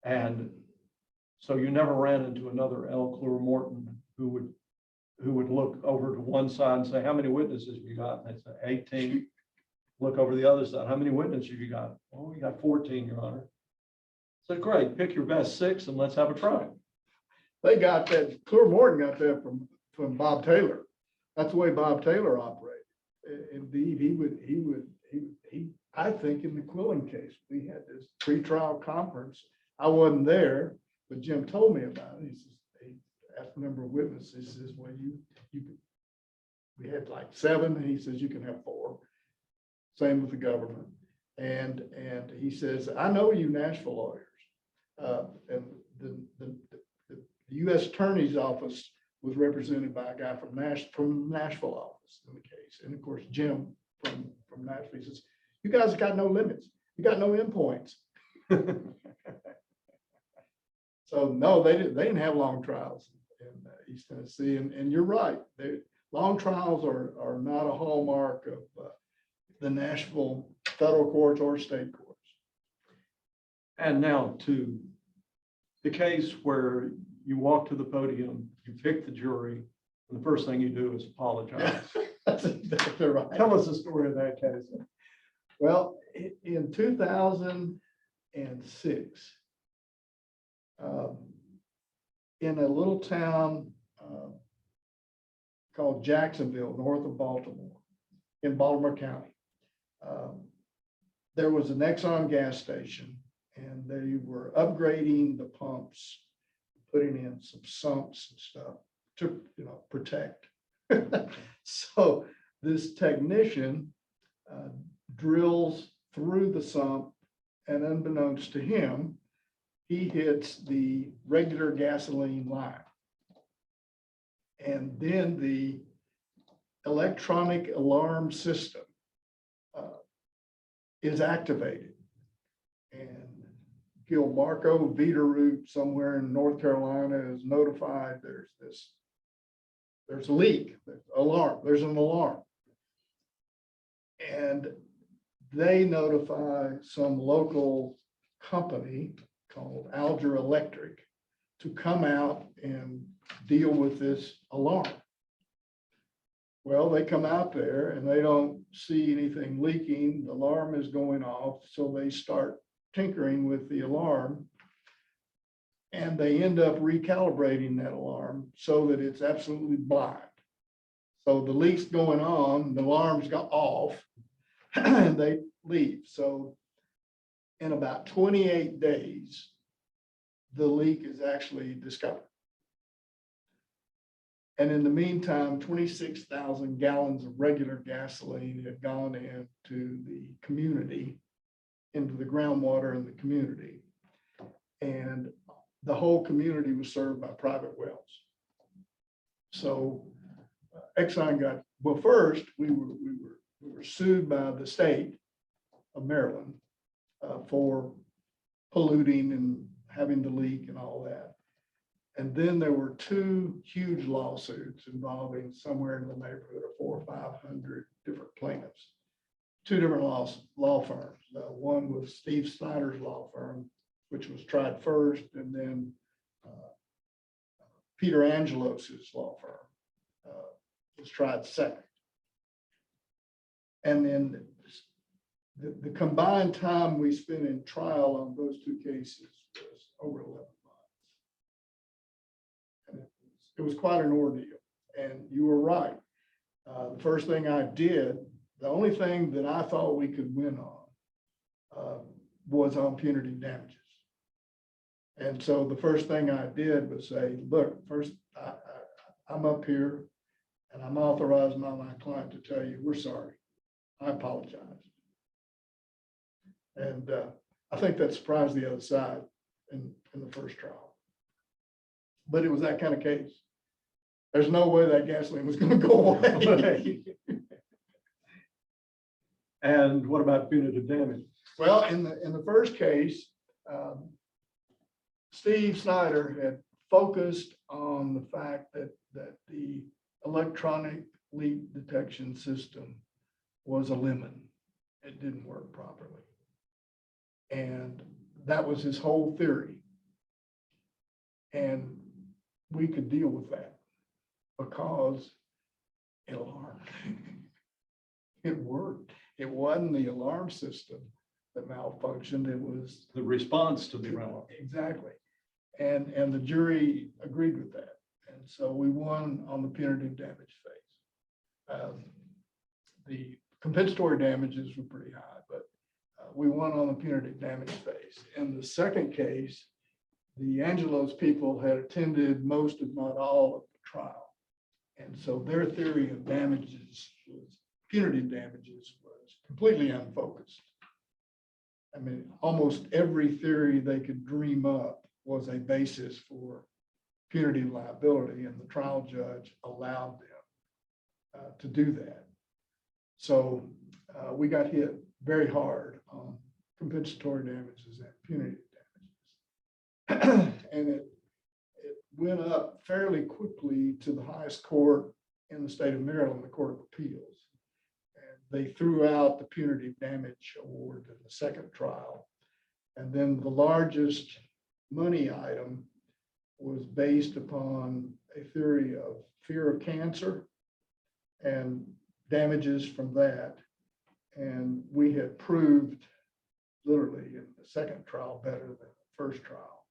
And so you never ran into another L. Clure Morton who would look over to one side and say, how many witnesses have you got? And they'd say 18. Look over the other side. How many witnesses have you got? Oh, we got 14, Your Honor. I said, great, pick your best 6 and let's have a trial. They got that, Clure Morton got that from Bob Taylor. That's the way Bob Taylor operated. Indeed, he I think in the Quillen case, we had this pre-trial conference. I wasn't there, but Jim told me about it. He says, he asked a number of witnesses. He says, well, we had like 7, and he says, you can have 4. Same with the government. And he says, I know you Nashville lawyers. And the U.S. Attorney's Office was represented by a guy from the Nashville office in the case. And of course, Jim from Nashville, he says, you guys have got no limits. You got no endpoints. So no, they didn't have long trials in East Tennessee. And you're right. Long trials are not a hallmark of the Nashville federal courts or state courts. And now to the case where you walk to the podium, you pick the jury, and the first thing you do is apologize. That's exactly right. Tell us the story of that case. Well, in 2006, in a little town called Jacksonville, north of Baltimore, in Baltimore County. There was an Exxon gas station, and they were upgrading the pumps, putting in some sumps and stuff to, protect. So this technician drills through the sump, and unbeknownst to him, he hits the regular gasoline line. And then the electronic alarm system is activated. And Gilmarco Veederoot somewhere in North Carolina is notified there's a leak, there's an alarm. And they notify some local company called Alger Electric to come out and deal with this alarm. Well, they come out there and they don't see anything leaking. The alarm is going off. So they start tinkering with the alarm, and they end up recalibrating that alarm so that it's absolutely blind. So the leak's going on, the alarm's got off, and they leave. So in about 28 days, the leak is actually discovered. And in the meantime, 26,000 gallons of regular gasoline had gone into the community, into the groundwater in the community. And the whole community was served by private wells. So Exxon got, well, first we were sued by the state of Maryland for polluting and having the leak and all that. And then there were two huge lawsuits involving somewhere in the neighborhood of 400 or 500 different plaintiffs, two different law firms. One was Steve Snyder's law firm, which was tried first, and then Peter Angelos's law firm was tried second. And then the combined time we spent in trial on those two cases was over 11 months. And it was quite an ordeal. And you were right. The first thing I did, the only thing that I thought we could win on was on punitive damages. And so the first thing I did was say, look, first, I'm up here and I'm authorizing by my client to tell you, we're sorry. I apologize. And I think that surprised the other side in the first trial. But it was that kind of case. There's no way that gasoline was going to go away. And what about punitive damage? Well, in the first case, Steve Snyder had focused on the fact that the electronic leak detection system was a lemon. It didn't work properly. And that was his whole theory. And we could deal with that because it alarmed. It worked. It wasn't the alarm system that malfunctioned. It was The response to the alarm. exactly. And the jury agreed with that. And so we won on the punitive damage phase. The compensatory damages were pretty high, but we won on the punitive damage phase. In the second case, the Angelos people had attended most, if not all, of the trial. And so their theory of damages was punitive damages was completely unfocused. I mean, almost every theory they could dream up was a basis for punitive liability, and the trial judge allowed them to do that. So we got hit very hard on compensatory damages and punitive damages. And it went up fairly quickly to the highest court in the state of Maryland, the Court of Appeals. And they threw out the punitive damage award in the second trial. And then the largest money item was based upon a theory of fear of cancer and damages from that. And we had proved literally in the second trial better than the first trial.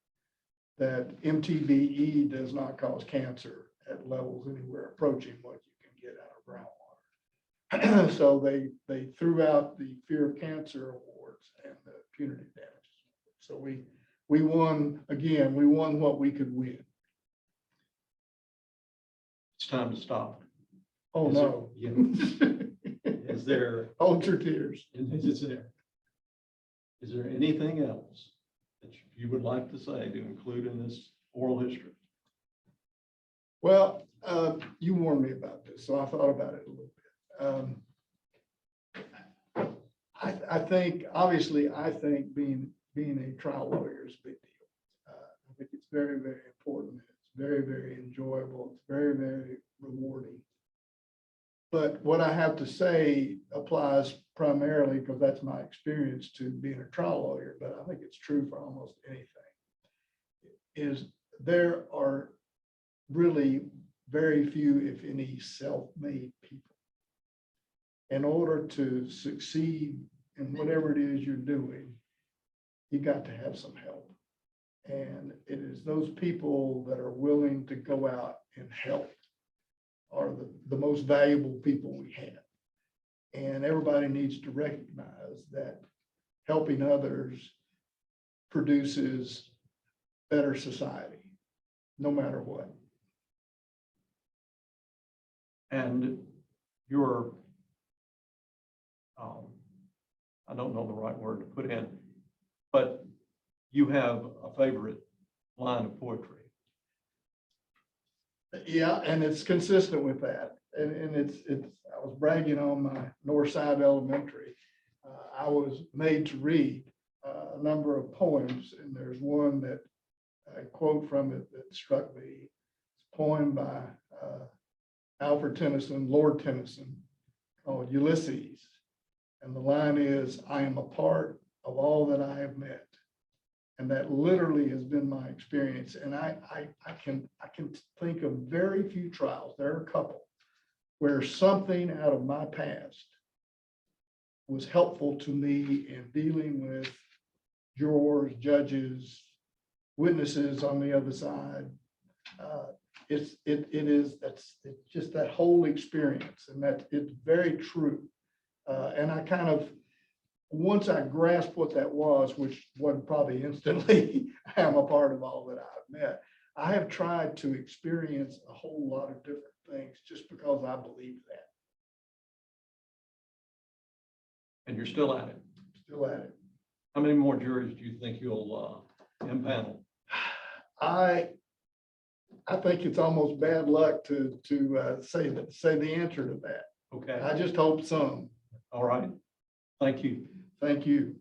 that MTBE does not cause cancer at levels anywhere approaching what you can get out of groundwater. So they threw out the fear of cancer awards and the punitive damages. So we won again. We won what we could win. It's time to stop. Oh Is no! Is there? Hold your tears. Is there anything else that you would like to say to include in this oral history? Well, you warned me about this, so I thought about it a little bit. I think, obviously, being a trial lawyer is a big deal. I think it's very, very important. It's very, very enjoyable. It's very, very rewarding. But what I have to say applies primarily, because that's my experience, to being a trial lawyer, but I think it's true for almost anything, is there are really very few, if any, self-made people. In order to succeed in whatever it is you're doing, you got to have some help. And it is those people that are willing to go out and help are the most valuable people we have. And everybody needs to recognize that helping others produces better society, no matter what. And your, I don't know the right word to put in, but you have a favorite line of poetry. Yeah, and it's consistent with that. And it's, I was bragging on my North Side Elementary. I was made to read a number of poems, and there's one that I quote from it that struck me. It's a poem by Alfred Tennyson, Lord Tennyson, called Ulysses. And the line is, "I am a part of all that I have met." And that literally has been my experience. And I can think of very few trials, there are a couple, where something out of my past was helpful to me in dealing with jurors, judges, witnesses on the other side. It's just that whole experience, and that it's very true. And I kind of, once I grasped what that was, which wasn't probably instantly, I am a part of all that I've met. I have tried to experience a whole lot of different things just because I believe that. And you're still at it. Still at it. How many more juries do you think you'll impanel? I think it's almost bad luck to say the answer to that. Okay. I just hope some. All right. Thank you. Thank you.